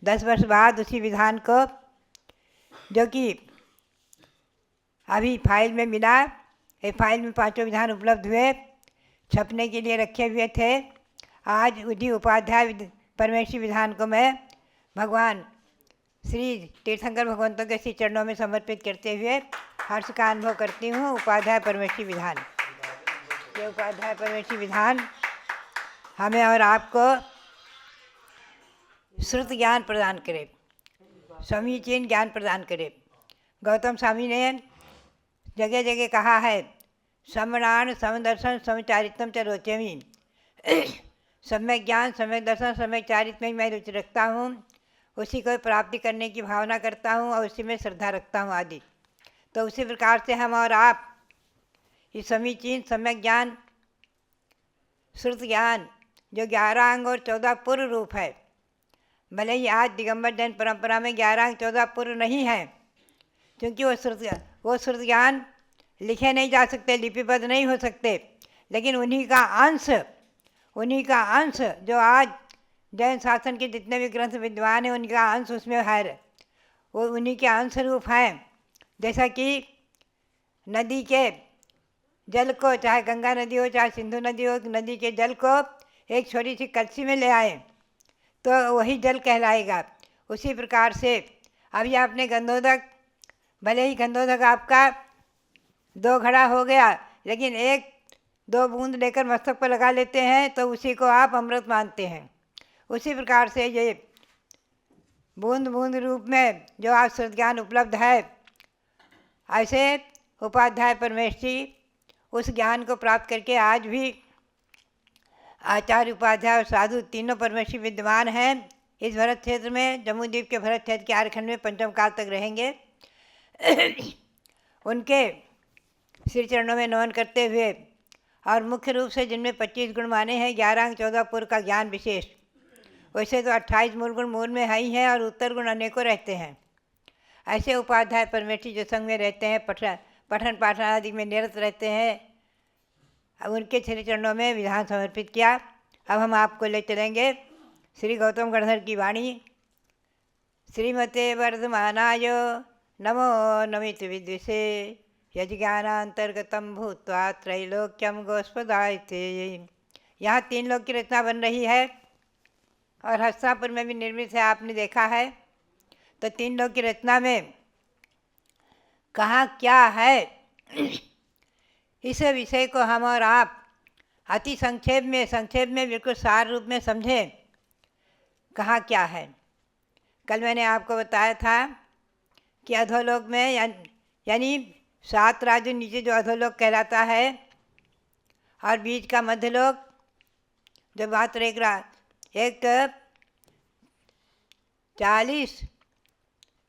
10 वर्ष बाद उसी विधान को, जो कि अभी फाइल में मिला, ये फाइल में 5 विधान उपलब्ध हुए, छपने के लिए रखे हुए थे। आज उसी उपाध्याय परमेश्वरी विधान को मैं भगवान श्री तीर्थंकर भगवंतों के श्री चरणों में समर्पित करते हुए हर्ष का अनुभव करती हूँ। उपाध्याय परमेश्वरी विधान, ये उपाध्याय परमेश्वरी विधान हमें और आपको श्रुत ज्ञान प्रदान करे, समीचीन ज्ञान प्रदान करे। गौतम स्वामी ने जगह जगह कहा है, समणान समदर्शन समचारित्रम च रोचमी। सम्यक ज्ञान, सम्यक दर्शन, सम्यक चारित्र में मैं रुचि रखता हूँ, उसी को प्राप्ति करने की भावना करता हूँ और उसी में श्रद्धा रखता हूँ आदि। तो उसी प्रकार से हम और आप इस समीचीन सम्यक ज्ञान, श्रुत ज्ञान, जो 11 अंग और 14 पूर्व रूप है, भले ही आज दिगंबर जैन परंपरा में 11 अंग 14 पूर्व नहीं है, क्योंकि वो श्रुत ज्ञान लिखे नहीं जा सकते, लिपिबद्ध नहीं हो सकते, लेकिन उन्हीं का अंश जो आज जैन शासन के जितने भी ग्रंथ विद्वान हैं, उनका अंश उसमें है, वो उन्हीं के अंश रूप हैं। जैसा कि नदी के जल को, चाहे गंगा नदी हो चाहे सिंधु नदी हो, नदी के जल को एक छोटी सी कलसी में ले आए तो वही जल कहलाएगा। उसी प्रकार से अभी आपने गंधोदक, भले ही गंधोदक आपका 2 घड़ा हो गया, लेकिन 1-2 बूंद लेकर मस्तक पर लगा लेते हैं तो उसी को आप अमृत मानते हैं। उसी प्रकार से ये बूंद बूंद रूप में जो आज श्रुत ज्ञान उपलब्ध है, ऐसे उपाध्याय परमेष्ठी उस ज्ञान को प्राप्त करके आज भी आचार्य उपाध्याय और साधु तीनों परमेष्ठी विद्वान हैं। इस भरत क्षेत्र में, जम्मूद्वीप के भरत क्षेत्र के आरखंड में पंचम काल तक रहेंगे। उनके श्री चरणों में नमन करते हुए, और मुख्य रूप से जिनमें 25 गुण माने हैं, 11 अंग 14 पूर्व का ज्ञान विशेष, वैसे तो 28 मूल गुण मूल में है ही हैं और उत्तर गुण अनेकों रहते हैं। ऐसे उपाध्याय परमेष्ठी जो संग में रहते हैं, पठन पाठन आदि में निरत रहते हैं, अब उनके श्री चरणों में विधान समर्पित किया। अब हम आपको ले चलेंगे श्री गौतम गणधर की वाणी। श्रीमते वर्धमानाय नमो नमित विद्विषे यज्ञानांतर्गतम भूत्वा त्रैलोक्यम गोस्पदायते। यहाँ 3 लोक की रचना बन रही है और हस्तिनापुर में भी निर्मित है, आपने देखा है। तो 3 लोक की रचना में कहाँ क्या है इस विषय को हम और आप अति संक्षेप में बिल्कुल सार रूप में समझें। कहाँ क्या है। कल मैंने आपको बताया था कि अधोलोक में यानी 7 राजू नीचे जो अधोलोक कहलाता है और बीच का मध्यलोक जो मात्र एक 40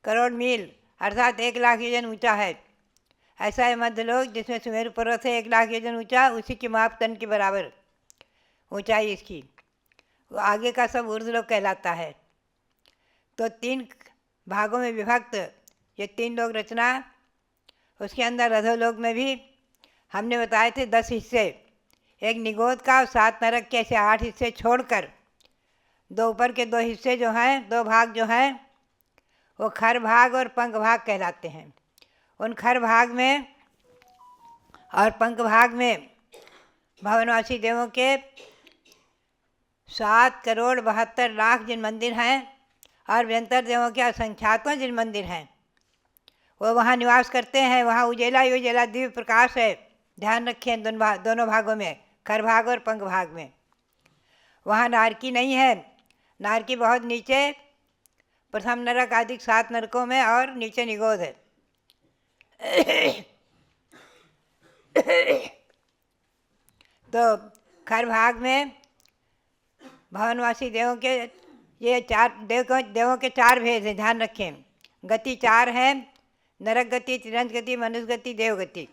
करोड़ मील अर्थात 1 लाख योजन ऊंचा है। ऐसा है मध्यलोक जिसमें सुमेरु पर्वत है 1 लाख योजन ऊंचा, उसी के मापदंड के बराबर ऊंचाई इसकी। वो आगे का सब ऊर्ध्वलोक कहलाता है। तो 3 भागों में विभक्त ये 3 लोक रचना। उसके अंदर अधोलोक में भी हमने बताए थे 10 हिस्से, एक निगोद का और 7 नरक के, ऐसे 8 हिस्से छोड़कर 2 ऊपर के 2 हिस्से जो हैं, 2 भाग जो हैं वो खर भाग और पंख भाग कहलाते हैं। उन खर भाग में और पंख भाग में भवनवासी देवों के 7 करोड़ 72 लाख जिन मंदिर हैं और व्यंतर देवों के असंख्यातों जिन मंदिर हैं वो वहाँ निवास करते हैं। वहाँ उजेला ही उजेला दिव्य प्रकाश है। ध्यान रखें दोनों भागों में, खर भाग और पंख भाग में। वहाँ नारकी नहीं है। नारकी बहुत नीचे प्रथम नरक आदि 7 नरकों में और नीचे निगोद है। तो खर भाग में भवनवासी देवों के ये 4 देवों के 4 भेद हैं। ध्यान रखें। गति 4 है, नरक गति, तिरंत गति, मनुष्य गति, देवगति।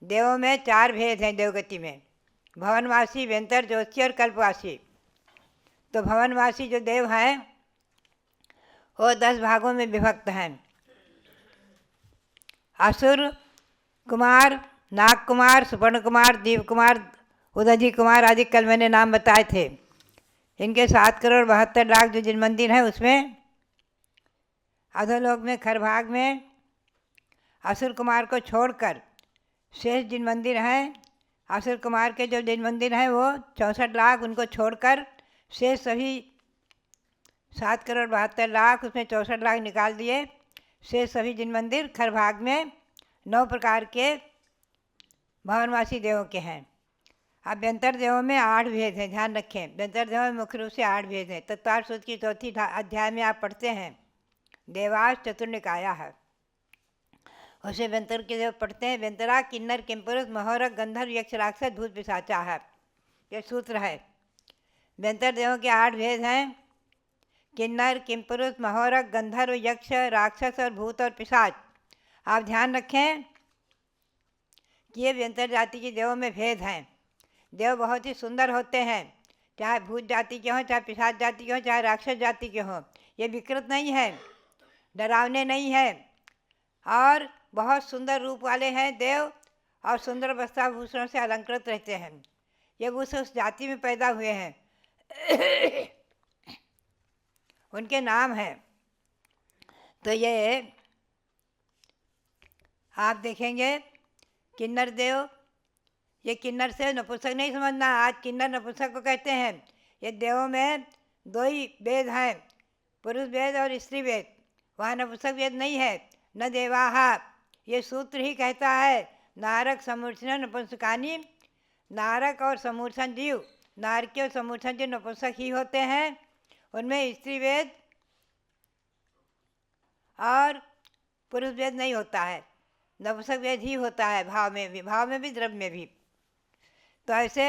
देवों में 4 भेद हैं देवगति में, भवनवासी, व्यंतर, ज्योतिषी और कल्पवासी। तो भवनवासी जो देव हैं वो 10 भागों में विभक्त हैं। असुर कुमार, नाग कुमार, सुपर्ण कुमार, दीप कुमार, उदधि कुमार आदि कल मैंने नाम बताए थे। इनके 7 करोड़ 72 लाख जो जिन मंदिर हैं उसमें अधोलोक में खर भाग में असुर कुमार को छोड़कर शेष जिन मंदिर हैं, असुर कुमार के जो जिन मंदिर हैं वो 64 लाख, उनको छोड़कर शेष सभी 7 करोड़ 72 लाख, उसमें 64 लाख निकाल दिए। शेष सभी जिन मंदिर खर भाग में 9 प्रकार के भवनवासी देवों के हैं। अब व्यंतर देवों में 8 भेद हैं। ध्यान रखें। व्यंतर देवों में मुख्य रूप से 8 भेद हैं। तत्वार सूत्र की 4 अध्याय में आप पढ़ते हैं, देवास चतुर्निकाया है, उसे व्यंतर के देव पढ़ते हैं। व्यंतरा किन्नर किमपुरुष महोरक गंधर्व यक्ष राक्षस भूत पिशाचा है, ये सूत्र है। व्यंतर देवों के 8 भेद हैं, किन्नर किमपुरुष महोरक गंधर्व यक्ष राक्षस और भूत और पिशाच। आप ध्यान रखें कि ये व्यंतर जाति के देवों में भेद हैं। देव बहुत ही सुंदर होते हैं, चाहे भूत जाति के हों, चाहे पिशाच जाति के हों, चाहे राक्षस जाति के हों। ये विकृत नहीं है, डरावने नहीं है और बहुत सुंदर रूप वाले हैं देव और सुंदर वस्त्राभूषणों से अलंकृत रहते हैं। ये उस जाति में पैदा हुए हैं। उनके नाम हैं। तो ये आप देखेंगे किन्नर देव, ये किन्नर से नपुंसक नहीं समझना। आज किन्नर नपुंसक को कहते हैं। ये देवों में 2 ही वेद हैं, पुरुष वेद और स्त्री वेद। वहाँ नपुंसक वेद नहीं है। न देवाहा, ये सूत्र ही कहता है, नारक समूर्छन नपुंसकानी। नारक और समूर्छन जीव, नारकी और समूर्छन जीव नपुंसक ही होते हैं। उनमें स्त्री वेद और पुरुष वेद नहीं होता है, नपुंसक वेद ही होता है। भाव में भी द्रव्य में भी। तो ऐसे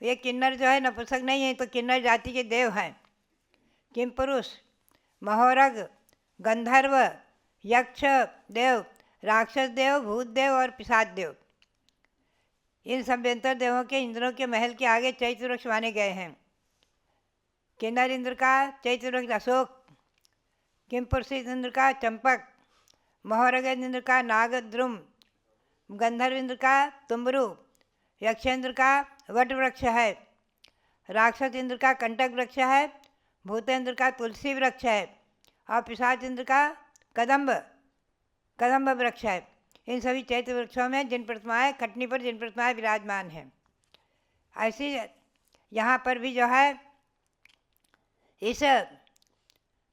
ये किन्नर जो है नपुंसक नहीं है, तो किन्नर जाति के देव हैं। किम पुरुष, महोरग, गंधर्व, यक्ष देव, राक्षस देव, भूत देव और पिशाच देव। इन सब व्यंतर देवों के इंद्रों के महल के आगे चैत्र वृक्ष माने गए हैं। किन्नर इंद्र का चैत्र वृक्ष अशोक, किमपुरुष इंद्र का चंपक, महोरग इंद्र का नागद्रुम, गंधर्व इंद्र का तुम्बरू, यक्षेंद्र का वट वृक्ष है, राक्षस इंद्र का कंटक वृक्ष है, भूतेंद्र का तुलसी वृक्ष है और पिशाच इंद्र का कदम्ब वृक्ष है। इन सभी चैत्र वृक्षों में जिन प्रतिमाएँ, खटनी पर जिन प्रतिमाएँ विराजमान हैं, ऐसी यहाँ पर भी जो है इस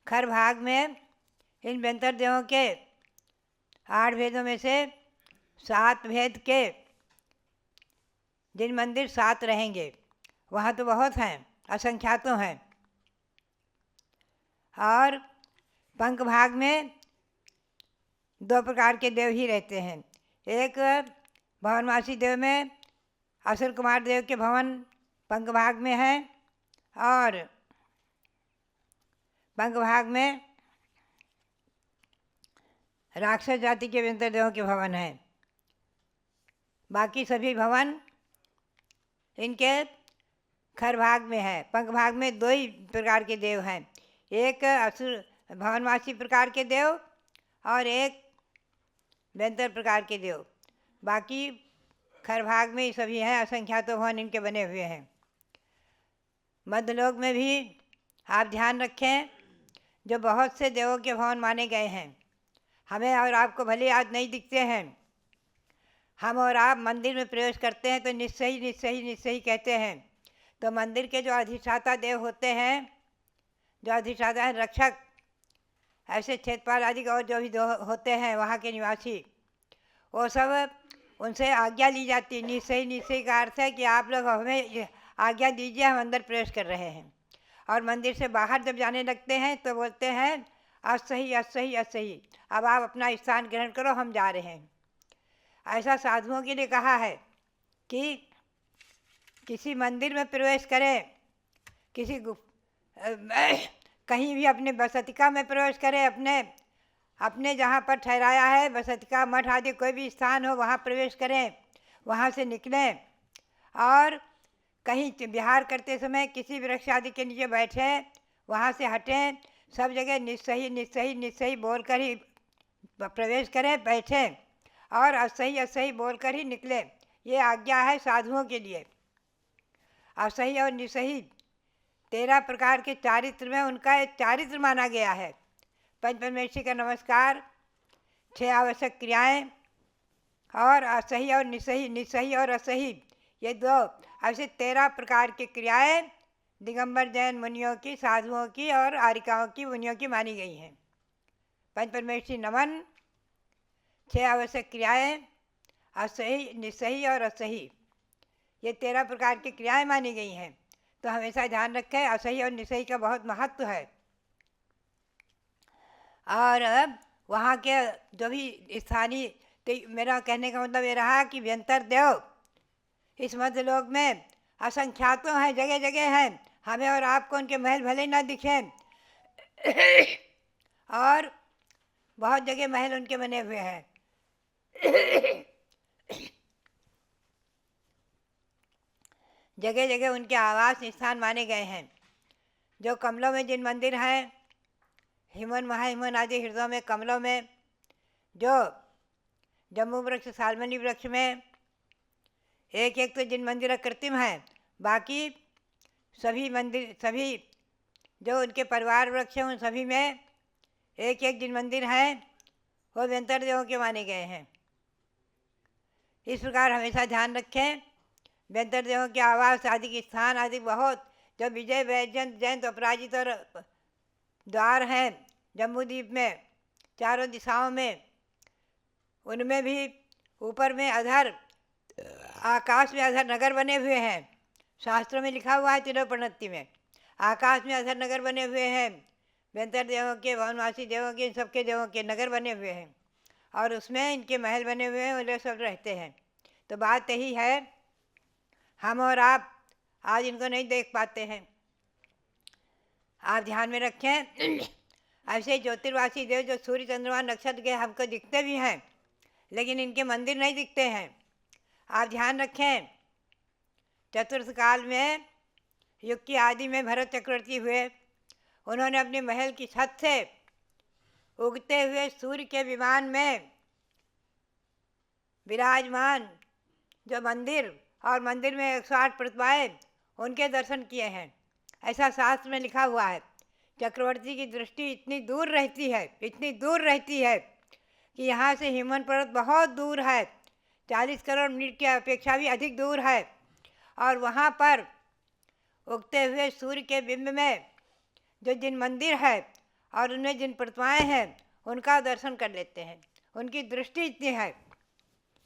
खर भाग में इन व्यंतर देवों के 8 भेदों में से 7 भेद के जिन मंदिर 7 रहेंगे वहाँ तो बहुत हैं, असंख्यातों हैं। और पंख भाग में 2 प्रकार के देव ही रहते हैं। एक भवनवासी देव में असुर कुमार देव के भवन पंख भाग में है, और पंख भाग में राक्षस जाति के विंतर देवों के भवन हैं। बाकी सभी भवन इनके खर भाग में है। पंख भाग में 2 ही प्रकार के देव हैं, एक असुर भवनवासी प्रकार के देव और एक व्यंतर प्रकार के देव। बाकी खर भाग में ही सभी हैं, असंख्यातों भवन इनके बने हुए हैं। मध्यलोक में भी आप ध्यान रखें, जो बहुत से देवों के भवन माने गए हैं। हमें और आपको भले आज नहीं दिखते हैं, हम और आप मंदिर में प्रवेश करते हैं तो निश्चय निश्चय निश्चय कहते हैं। तो मंदिर के जो अधिष्ठाता देव होते हैं, जो अधिष्ठाता है रक्षक, ऐसे क्षेत्रपाल आदि और जो भी होते हैं वहाँ के निवासी, वो सब उनसे आज्ञा ली जाती है। निश्चय निश्चय का अर्थ है कि आप लोग हमें आज्ञा दीजिए, हम अंदर प्रवेश कर रहे हैं। और मंदिर से बाहर जब जाने लगते हैं तो बोलते हैं असही असही असही, अब आप अपना स्थान ग्रहण करो, हम जा रहे हैं। ऐसा साधुओं के लिए कहा है कि किसी मंदिर में प्रवेश करें, किसी कहीं भी अपने बसतिका में प्रवेश करें, अपने जहाँ पर ठहराया है बसतिका मठ आदि कोई भी स्थान हो वहाँ प्रवेश करें, वहाँ से निकलें और कहीं विहार करते समय किसी वृक्ष आदि के नीचे बैठें, वहाँ से हटें, सब जगह निस्सही निस्सही निस्सही बोल कर ही प्रवेश करें, बैठें और असही असही बोल कर ही निकलें। ये आज्ञा है साधुओं के लिए। असही और निसही 13 प्रकार के चारित्र में उनका एक चारित्र माना गया है। पंचपरमेश्वरी का नमस्कार, 6 आवश्यक क्रियाएं और असही और निसही, निसही और असही, ये 2 ऐसे 13 प्रकार की क्रियाएं दिगंबर जैन मुनियों की, साधुओं की और आरिकाओं की, मुनियों की मानी गई हैं। पंचपरमेश्वरी नमन, 6 आवश्यक क्रियाएं, असही निसही और असही, ये 13 प्रकार की क्रियाएं मानी गई हैं। तो हमेशा ध्यान रखें, असही और निसही का बहुत महत्व है। और वहाँ के जो भी स्थानीय, तो मेरा कहने का मतलब ये रहा कि व्यंतर देव इस मध्यलोक में असंख्यातों हैं, जगह जगह हैं। हमें और आपको उनके महल भले ना दिखें और बहुत जगह महल उनके बने हुए हैं। जगह जगह उनके आवास स्थान माने गए हैं। जो कमलों में जिन मंदिर हैं, हिमन महाहिमन आदि हृदयों में, कमलों में, जो जम्बू वृक्ष, सालमनी वृक्ष में एक एक तो जिन मंदिर कृत्रिम हैं, बाकी सभी मंदिर, सभी जो उनके परिवार वृक्ष हैं, उन सभी में एक एक जिन मंदिर हैं वो व्यंतर देवों के माने गए हैं। इस प्रकार हमेशा ध्यान रखें, व्यंतर देवों के आवास आदि के स्थान आदि बहुत, जो विजय वैजयंत जयंत अपराजित और द्वार हैं जम्बूद्वीप में, चारों दिशाओं में, उनमें भी ऊपर में अधर, आकाश में अधर नगर बने हुए हैं। शास्त्रों में लिखा हुआ है, तिलोपनत्ति में, आकाश में अधर नगर बने हुए हैं। व्यंतर देवों के, भवनवासी देवों के, इन सबके देवों के नगर बने हुए हैं और उसमें इनके महल बने हुए हैं, वो लोग सब रहते हैं। तो बात यही है, हम और आप आज इनको नहीं देख पाते हैं। आप ध्यान में रखें, ऐसे ज्योतिर्वासी देव जो सूर्य चंद्रमा नक्षत्र के हमको दिखते भी हैं, लेकिन इनके मंदिर नहीं दिखते हैं। आप ध्यान रखें, चतुर्थ काल में युग की आदि में भरत चक्रवर्ती हुए, उन्होंने अपने महल की छत से उगते हुए सूर्य के विमान में विराजमान जो मंदिर, और मंदिर में 108 प्रतिमाएं, उनके दर्शन किए हैं। ऐसा शास्त्र में लिखा हुआ है। चक्रवर्ती की दृष्टि इतनी दूर रहती है, इतनी दूर रहती है कि यहाँ से हिमवन पर्वत बहुत दूर है, 40 करोड़ मील की अपेक्षा भी अधिक दूर है, और वहाँ पर उगते हुए सूर्य के बिंब में जो जिन मंदिर है और उनमें जिन प्रतिमाएं हैं, उनका दर्शन कर लेते हैं। उनकी दृष्टि इतनी है,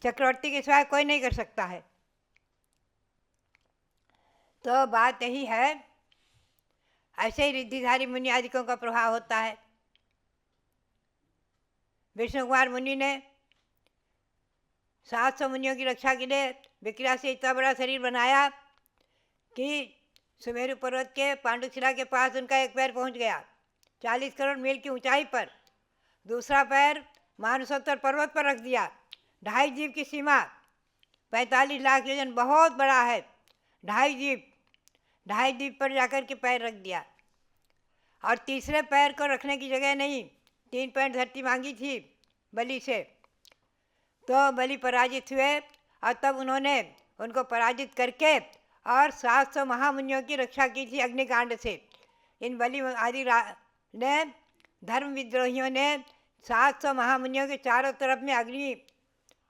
चक्रवर्ती के सिवाय कोई नहीं कर सकता है। तो बात यही है, ऐसे ही रिद्धिधारी मुनि आदिकों का प्रभाव होता है। विष्णु कुमार मुनि ने 700 मुनियों की रक्षा के लिए विक्रिया से इतना बड़ा शरीर बनाया कि सुमेरु पर्वत के पांडुशिला के पास उनका एक पैर पहुंच गया, 40 करोड़ मील की ऊंचाई पर। दूसरा पैर मानसोत्तर पर्वत पर रख दिया। 2.5 जीव की सीमा, 45 लाख योजन, बहुत बड़ा है। 2.5 जीव पर जाकर के पैर रख दिया। और तीसरे पैर को रखने की जगह नहीं, 3 पैंट धरती मांगी थी बलि से, तो बलि पराजित हुए। और तब उन्होंने उनको पराजित करके और 700 महामुनियों की रक्षा की थी अग्निकांड से। इन बलि आदि ने, धर्म विद्रोहियों ने 700 महामुनियों के चारों तरफ में अग्नि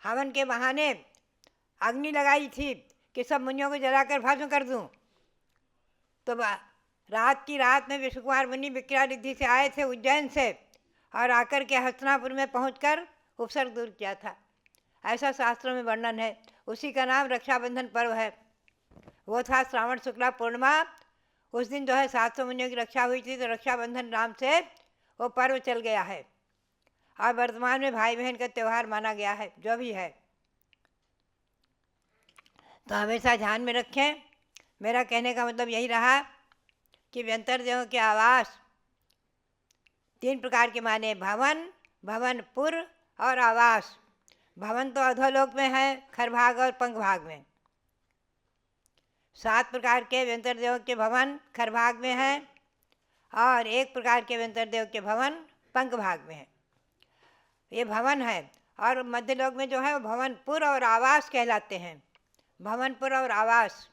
हवन के बहाने अग्नि लगाई थी कि सब मुनियों को जलाकर भस्म कर दूं। तो रात की रात में विष्णु कुमार मुनि विक्रिया रिद्धि से आए थे उज्जैन से, और आकर के हस्तिनापुर में पहुंचकर उपसर्ग दूर किया था। ऐसा शास्त्रों में वर्णन है। उसी का नाम रक्षाबंधन पर्व है। वो था श्रावण शुक्ला पूर्णिमा। उस दिन जो है 700 मुनियों की रक्षा हुई थी, तो रक्षाबंधन नाम से वो पर्व चल गया है। और वर्तमान में भाई बहन का त्यौहार माना गया है। जो भी है तो हमेशा ध्यान में रखें। मेरा कहने का मतलब यही रहा कि व्यंतरदेहों के आवास 3 प्रकार के माने, भवन, भवनपुर और आवास। भवन तो अधोलोक में है, खरभाग और पंख भाग में। 7 प्रकार के व्यंतरदेहों के भवन खरभाग में हैं, और 1 प्रकार के व्यंतरदेव के भवन पंख भाग में है। ये भवन है। और मध्यलोक में जो है वो भवनपुर और आवास कहलाते हैं। भवनपुर और आवास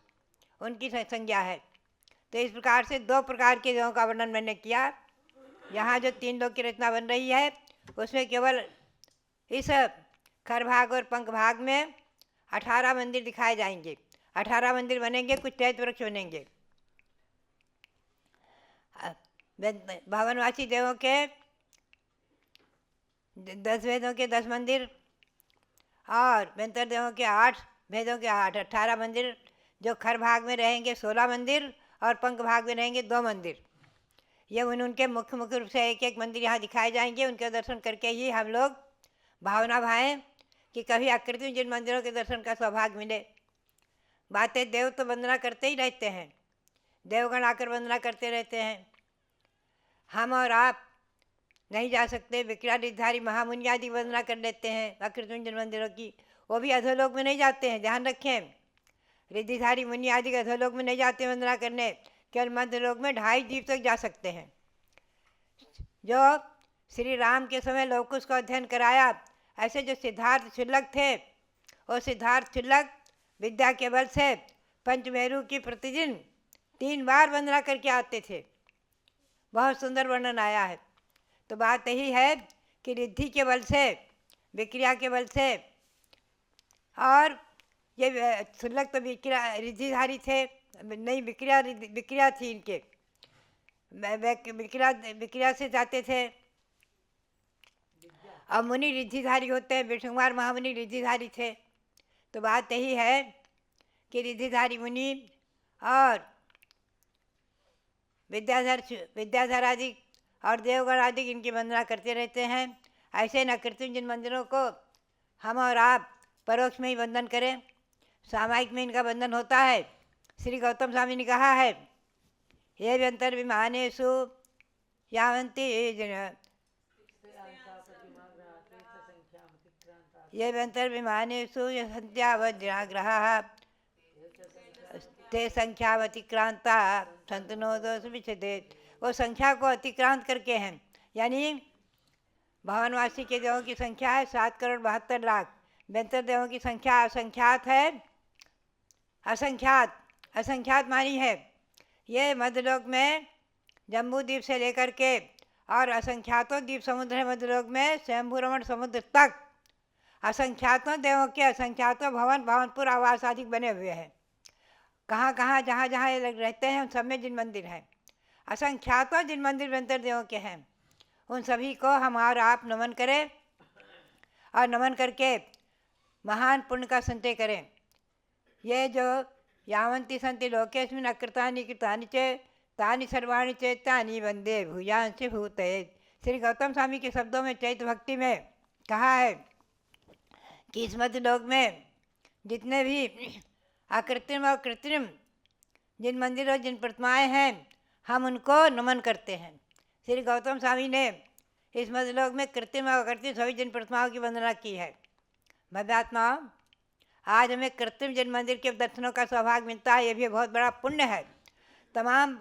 उनकी संज्ञा है। तो इस प्रकार से 2 प्रकार के देहों का वर्णन मैंने किया। यहाँ जो 3 लोक की रचना बन रही है उसमें केवल इस खरभाग और पंख भाग में 18 मंदिर दिखाए जाएंगे। 18 मंदिर बनेंगे, कुछ चैत्य वृक्ष बनेंगे। भवनवासी देवों के 10 भेदों के 10 मंदिर, और व्यंतर देवों के 8 भेदों के 8, 18 मंदिर। जो खर भाग में रहेंगे 16 मंदिर, और पंख भाग में रहेंगे 2 मंदिर। ये उनके मुख्य मुख्य रूप से एक मंदिर यहाँ दिखाए जाएंगे। उनके दर्शन करके ही हम लोग भावना भाएं कि कभी आकृति में जिन मंदिरों के दर्शन का सौभाग्य मिले। बातें देव तो वंदना करते ही रहते हैं, देवगण आकर वंदना करते रहते हैं। हम और आप नहीं जा सकते। विक्रिया रिद्धिधारी महामुनि आदि वंदना कर लेते हैं आकृति में जिन मंदिरों की, वो भी अधोलोक में नहीं जाते हैं। ध्यान रखें, रिद्धिधारी मुनि आदि अधोलोक में नहीं जाते वंदना करने, केवल मध्यलोक में 2.5 जीव तक जा सकते हैं। जो श्री राम के समय लवकुश को अध्ययन कराया, ऐसे जो सिद्धार्थ शुल्लक थे, वो सिद्धार्थ शुल्लक विद्या के बल से पंचमेरु की प्रतिदिन 3 बार वंदना करके आते थे। बहुत सुंदर वर्णन आया है। तो बात यही है कि रिद्धि के बल से, विक्रिया के बल से, और ये शुल्लक तो विक्रिया रिद्धिधारी थे नहीं, विक्रिया थी इनके, विक्रिया से जाते थे। अब मुनि रिद्धिधारी होते हैं। विष्णु कुमार महामुनि रिद्धिधारी थे। तो बात यही है कि रिद्धिधारी मुनि और विद्याधर आदि और देवगण आदि इनकी वंदना करते रहते हैं। ऐसे न कृत्रिम जिन मंदिरों को हम और आप परोक्ष में ही वंदन करें, सामायिक में इनका वंदन होता है। श्री गौतम स्वामी ने कहा है, ये व्यंतर विमानेषु यावन्ति ये व्यंतर विमानेषु संध्यावज्राग्रहाः ते संख्यावतिक्रांता संतनो दोष विच्छेदेत। वो संख्या को अतिक्रांत करके हैं। यानी भवनवासी के देवों की संख्या है 7,72,00,000। व्यंतर देवों की संख्या असंख्यात है। असंख्यात मानी है। ये मध्यलोक में जम्बू द्वीप से लेकर के और असंख्यातों द्वीप समुद्र है मध्यलोक में, स्वयंभू रमण समुद्र तक असंख्यातों देवों के असंख्यातों भवन, भवनपुर, आवास आदि बने हुए हैं। कहाँ कहाँ जहाँ जहाँ ये लोग रहते हैं उन सब में जिन मंदिर हैं, असंख्यातों जिन मंदिर व्यंतर देवों के हैं, उन सभी को हम और आप नमन करें, और नमन करके महान पुण्य का संचय करें। ये जो यावन्ति सन्ति लोकेऽस्मिन् अकृतानि कृतानि च तानि सर्वाणि चैतानि वन्दे भूयांसि भूतये। श्री गौतम स्वामी के शब्दों में चैत भक्ति में कहा है कि इस मध्य लोक में जितने भी अकृत्रिम और कृत्रिम जिन मंदिरों जिन प्रतिमाएं हैं हम उनको नमन करते हैं। श्री गौतम स्वामी ने इस मध्यलोक में कृत्रिम और अकृत्रिम सभी जिन प्रतिमाओं की वंदना की है। भव्यात्माओं, आज हमें कृत्रिम जिन मंदिर के दर्शनों का सौभाग्य मिलता है, ये भी बहुत बड़ा पुण्य है। तमाम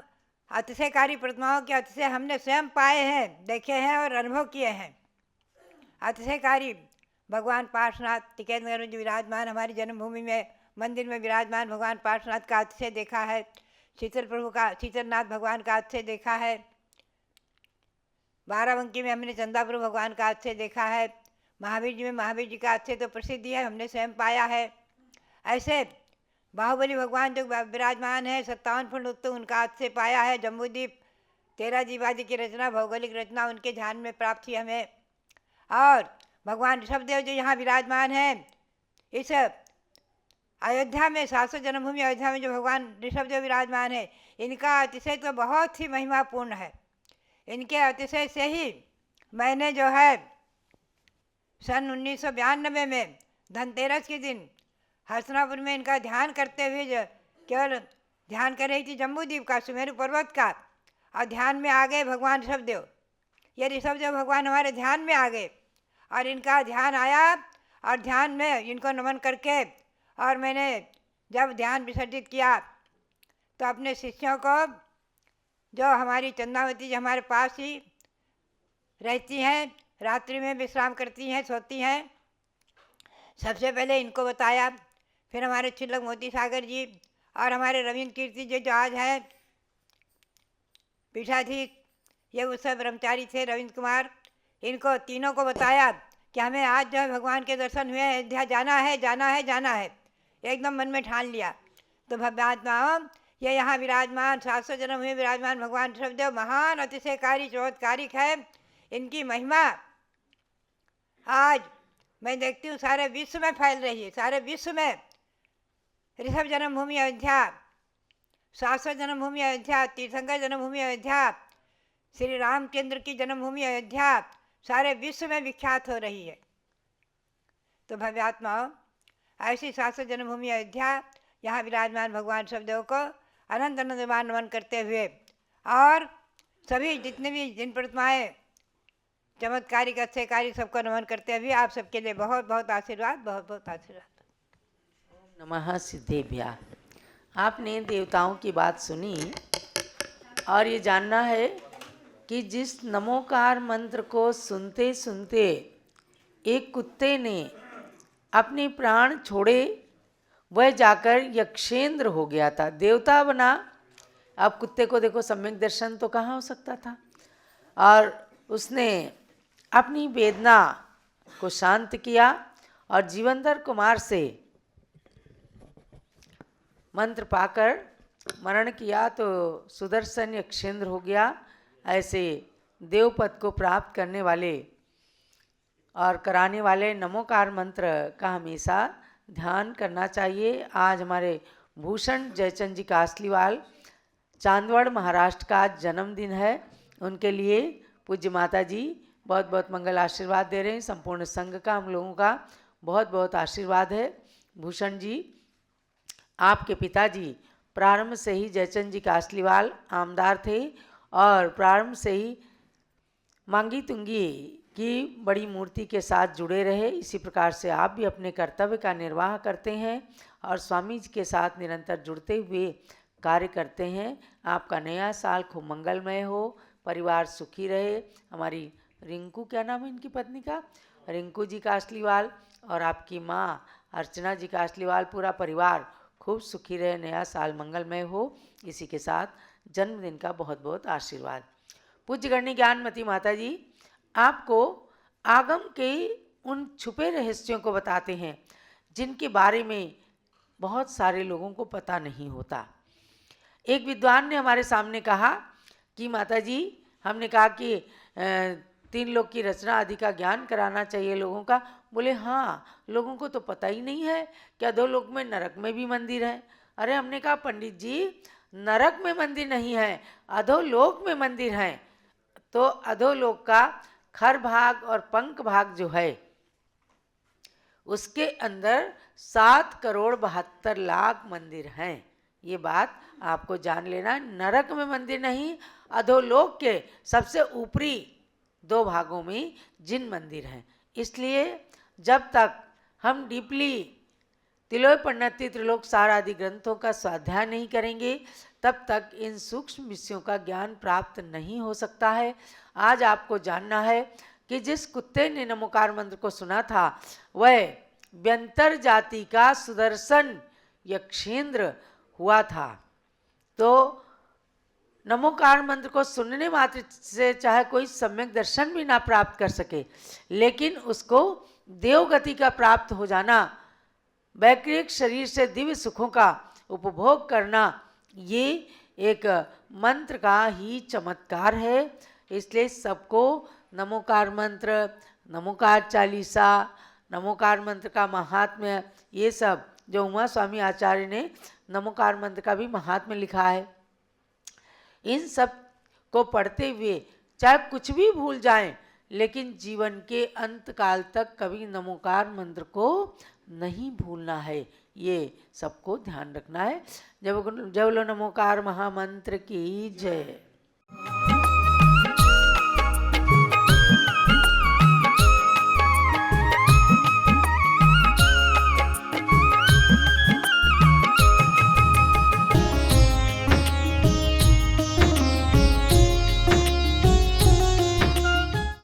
अतिशयकारी प्रतिमाओं के अतिशय हमने स्वयं पाए हैं, देखे हैं और अनुभव किए हैं। अतिशयकारी भगवान पार्श्वनाथ टिकेतनगर में जो विराजमान हमारी जन्मभूमि में मंदिर में विराजमान भगवान पार्श्वनाथ का अतिशय देखा है। शीतलनाथ भगवान का अतिशय देखा है। बाराबंकी में हमने चंदापुर भगवान का अतिशय देखा है। महावीर जी में महावीर जी का अतिशय तो प्रसिद्धि है, हमने स्वयं पाया है। ऐसे बाहुबली भगवान जो विराजमान है 57 फुट उत्तम, उनका अतिशय पाया है। जम्बूद्वीप 13 जीवादि की रचना, भौगोलिक रचना उनके ध्यान में प्राप्त थी हमें। और भगवान ऋषभदेव जो यहाँ विराजमान हैं, इस अयोध्या में 700 जन्मभूमि अयोध्या में जो भगवान ऋषभदेव विराजमान है, इनका अतिशय तो बहुत ही महिमापूर्ण है। इनके अतिशय से ही मैंने जो है सन 1992 में धनतेरस के दिन हसनापुर में इनका ध्यान करते हुए जो केवल ध्यान कर रही थी जम्बूद्वीप का, सुमेरु पर्वत का, और ध्यान में आ गए भगवान ऋषभदेव। ये ऋषभदेव भगवान हमारे ध्यान में आ गए और इनका ध्यान आया और ध्यान में इनको नमन करके, और मैंने जब ध्यान विसर्जित किया तो अपने शिष्यों को, जो हमारी चंदावती जी हमारे पास ही रहती हैं, रात्रि में विश्राम करती हैं, सोती हैं, सबसे पहले इनको बताया। फिर हमारे छिलक मोती सागर जी और हमारे रविंद्र कीर्ति जी जो आज हैं पीठाधीश, ये उत्सव ब्रह्मचारी थे, रविंद्र कुमार, इनको तीनों को बताया कि हमें आज जो है भगवान के दर्शन हुए, अयोध्या जाना है, जाना है, जाना है। एकदम मन में ठान लिया। तो भव्यात्माओं, ये यहाँ विराजमान 700 जन्म हुए विराजमान भगवान ऋषभदेव महान अतिशयकारी चमत्कारिक है। इनकी महिमा आज मैं देखती हूँ सारे विश्व में फैल रही है। सारे विश्व में ऋषभ जन्मभूमि अयोध्या, 700 जन्मभूमि अयोध्या, तीर्थंकर जन्मभूमि अयोध्या, श्री रामचंद्र की जन्मभूमि अयोध्या सारे विश्व में विख्यात हो रही है। तो भव्यात्माओं, ऐसी 700 जन्मभूमि अयोध्या, यहाँ विराजमान भगवान ऋषभदेव को अनंत अनंतमान नमन करते हुए और सभी जितने भी जिन प्रतिमाएँ चमत्कारिक अतिशयकारी सबको नमन करते हुए आप सबके लिए बहुत बहुत आशीर्वाद, बहुत बहुत आशीर्वाद। नमः सिद्धेभ्या। आपने देवताओं की बात सुनी और ये जानना है कि जिस नमोकार मंत्र को सुनते सुनते एक कुत्ते ने अपने प्राण छोड़े, वह जाकर यक्षेंद्र हो गया था, देवता बना। अब कुत्ते को देखो, सम्यक दर्शन तो कहाँ हो सकता था। और उसने अपनी वेदना को शांत किया और जीवनधर कुमार से मंत्र पाकर मरण किया तो सुदर्शन यक्षेंद्र हो गया। ऐसे देवपद को प्राप्त करने वाले और कराने वाले नमोकार मंत्र का हमेशा ध्यान करना चाहिए। आज हमारे भूषण जयचंद जी कासलीवाल चांदवड़ महाराष्ट्र का जन्मदिन है। उनके लिए पूज्य माता जी बहुत बहुत मंगल आशीर्वाद दे रहे हैं। संपूर्ण संघ का, हम लोगों का बहुत बहुत आशीर्वाद है। भूषण जी, आपके पिताजी प्रारंभ से ही जयचंद जी कासलीवाल आमदार थे और प्रारंभ से ही मांगी तुंगी की बड़ी मूर्ति के साथ जुड़े रहे। इसी प्रकार से आप भी अपने कर्तव्य का निर्वाह करते हैं और स्वामी जी के साथ निरंतर जुड़ते हुए कार्य करते हैं। आपका नया साल खूब मंगलमय हो, परिवार सुखी रहे। हमारी रिंकू, क्या नाम है इनकी पत्नी का, रिंकू जी कासलीवाल, और आपकी माँ अर्चना जी कासलीवाल, पूरा परिवार खूब सुखी रहे, नया साल मंगलमय हो। इसी के साथ जन्मदिन का बहुत बहुत आशीर्वाद। पूज्य गणनी ज्ञानमती माता जी आपको आगम के उन छुपे रहस्यों को बताते हैं जिनके बारे में बहुत सारे लोगों को पता नहीं होता। एक विद्वान ने हमारे सामने कहा कि माता जी, हमने कहा कि 3 लोक की रचना आदि का ज्ञान कराना चाहिए लोगों का। बोले हाँ, लोगों को तो पता ही नहीं है क्या 2 लोक में, नरक में भी मंदिर है, अरे हमने कहा पंडित जी नरक में मंदिर नहीं है, अधोलोक में मंदिर है। तो अधोलोक का खर भाग और पंख भाग जो है उसके अंदर 7,72,00,000 मंदिर हैं। ये बात आपको जान लेना। नरक में मंदिर नहीं, अधोलोक के सबसे ऊपरी 2 भागों में जिन मंदिर हैं। इसलिए जब तक हम डीपली तिलोय परिणति त्रिलोक सार आदि ग्रंथों का स्वाध्याय नहीं करेंगे तब तक इन सूक्ष्म विषयों का ज्ञान प्राप्त नहीं हो सकता है। आज आपको जानना है कि जिस कुत्ते ने नमोकार मंत्र को सुना था वह व्यंतर जाति का सुदर्शन यक्षेंद्र हुआ था। तो नमोकार मंत्र को सुनने मात्र से चाहे कोई सम्यक दर्शन भी ना प्राप्त कर सके, लेकिन उसको देवगति का प्राप्त हो जाना, वैकृतिक शरीर से दिव्य सुखों का उपभोग करना, ये एक मंत्र का ही चमत्कार है। इसलिए सबको नमोकार मंत्र, नमोकार चालीसा, नमोकार मंत्र का महात्म्य, ये सब जो उमा स्वामी आचार्य ने नमोकार मंत्र का भी महात्म्य लिखा है, इन सब को पढ़ते हुए चाहे कुछ भी भूल जाएं, लेकिन जीवन के अंत काल तक कभी नमोकार मंत्र को नहीं भूलना है। ये सबको ध्यान रखना है। जब लो नमोकार महामंत्र की जय।